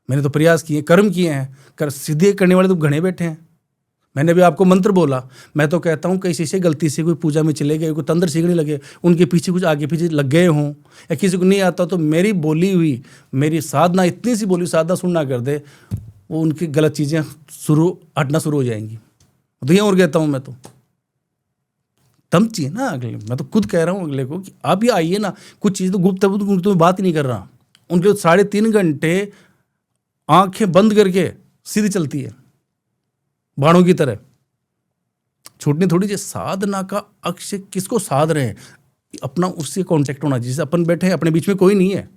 मैंने तो प्रयास किए, कर्म किए हैं, सिद्धि करने वाले तो घने बैठे हैं। मैंने भी आपको मंत्र बोला, मैं तो कहता हूँ कहीं से गलती से कोई पूजा में चले गए, कोई तंत्र सीखने लगे, उनके पीछे कुछ आगे पीछे लग गए हों, या किसी को नहीं आता, तो मेरी बोली हुई, मेरी साधना इतनी सी बोली, साधना सुनना कर दे, वो उनकी गलत चीज़ें हटना शुरू हो जाएंगी। तो ये और कहता हूँ मैं तो दम चाहिए ना अगले। मैं तो खुद कह रहा हूँ अगले को कि आप ये आइए ना, कुछ चीज़ तो गुप्त में बात ही नहीं कर रहा। उनके 3.5 घंटे आंखें बंद करके सीधी चलती है बाणों की तरह, छूटनी थोड़ी। जी साधना का अक्ष किसको साध रहे हैं, अपना उससे कांटेक्ट होना। जैसे अपन बैठे हैं, अपने बीच में कोई नहीं है,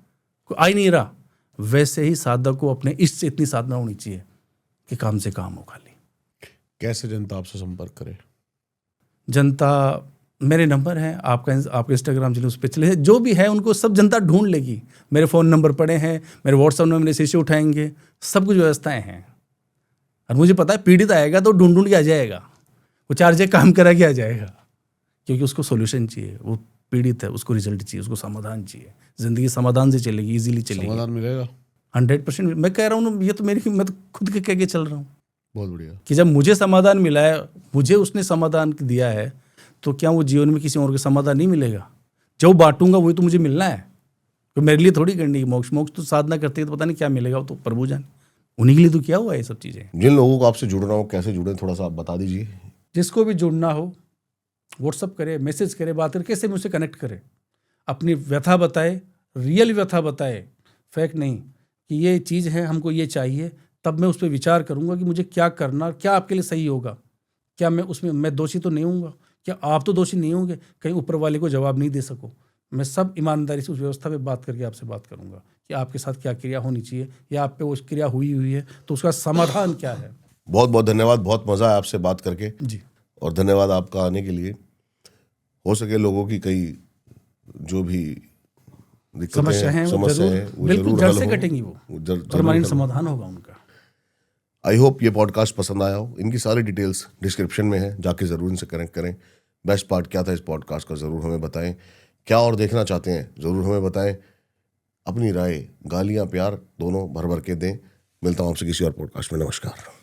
कोई आ ही नहीं रहा, वैसे ही साधक को अपने इष्ट से इतनी साधना होनी चाहिए कि काम से काम हो खाली। कैसे जनता आपसे संपर्क करे? जनता, मेरे नंबर हैं, आपका इंस्टाग्राम चैनल उस पर चले, जो भी है उनको सब जनता ढूंढ लेगी। मेरे फ़ोन नंबर पड़े हैं, मेरे व्हाट्सअप में मेरे शीशे उठाएंगे, सब कुछ व्यवस्थाएं हैं। और मुझे पता है पीड़ित आएगा तो ढूंढ के आ जाएगा, वो 4 जगह काम करा के आ जाएगा, क्योंकि उसको सोल्यूशन चाहिए। वो पीड़ित है, उसको रिजल्ट चाहिए, उसको समाधान चाहिए। जिंदगी समाधान से चलेगी, इजीली चलेगी, समाधान मिलेगा 100%। मैं कह रहा हूँ, ये तो मैं तो खुद के कह के चल रहा हूँ। बहुत बढ़िया। कि जब मुझे समाधान मिला है, मुझे उसने समाधान दिया है, तो क्या वो जीवन में किसी और के समाधान नहीं मिलेगा? जो बांटूंगा वही तो मुझे मिलना है, तो मेरे लिए थोड़ी करनी है। मोक्ष तो साधना करते हैं तो पता नहीं क्या मिलेगा, वो तो प्रभु जाने, उन्हीं के लिए तो क्या हुआ है ये सब चीज़ें। जिन लोगों को आपसे जुड़ना हो कैसे जुड़े, थोड़ा सा आप बता दीजिए। जिसको भी जुड़ना हो व्हाट्सअप करे, मैसेज करे, बात करे, कैसे मुझसे कनेक्ट करे, अपनी व्यथा बताए, रियल व्यथा बताए, फेक नहीं, कि ये चीज़ है, हमको ये चाहिए, तब मैं उस पर विचार करूंगा कि मुझे क्या करना, क्या आपके लिए सही होगा। क्या मैं उसमें मैं दोषी तो नहीं हूँगा? क्या आप तो दोषी नहीं होंगे? कहीं ऊपर वाले को जवाब नहीं दे सको? मैं सब ईमानदारी से उस व्यवस्था पे बात करके आपसे बात करूंगा कि आपके साथ क्या क्रिया होनी चाहिए, या आप पे वो क्रिया हुई है तो उसका समाधान क्या है। बहुत बहुत धन्यवाद, बहुत मज़ा आया आपसे बात करके जी, और धन्यवाद आपका आने के लिए। हो सके लोगों की कई जो भी समस्या है वो बिल्कुल जड़ से कटेंगी, वो परमानेंट समाधान होगा उनका। आई होप ये पॉडकास्ट पसंद आया हो। इनकी सारी डिटेल्स डिस्क्रिप्शन में है, जाके ज़रूर इनसे कनेक्ट करें। बेस्ट पार्ट क्या था इस पॉडकास्ट का ज़रूर हमें बताएं, क्या और देखना चाहते हैं ज़रूर हमें बताएं। अपनी राय, गालियाँ, प्यार दोनों भर भर के दें। मिलता हूँ आपसे किसी और पॉडकास्ट में। नमस्कार।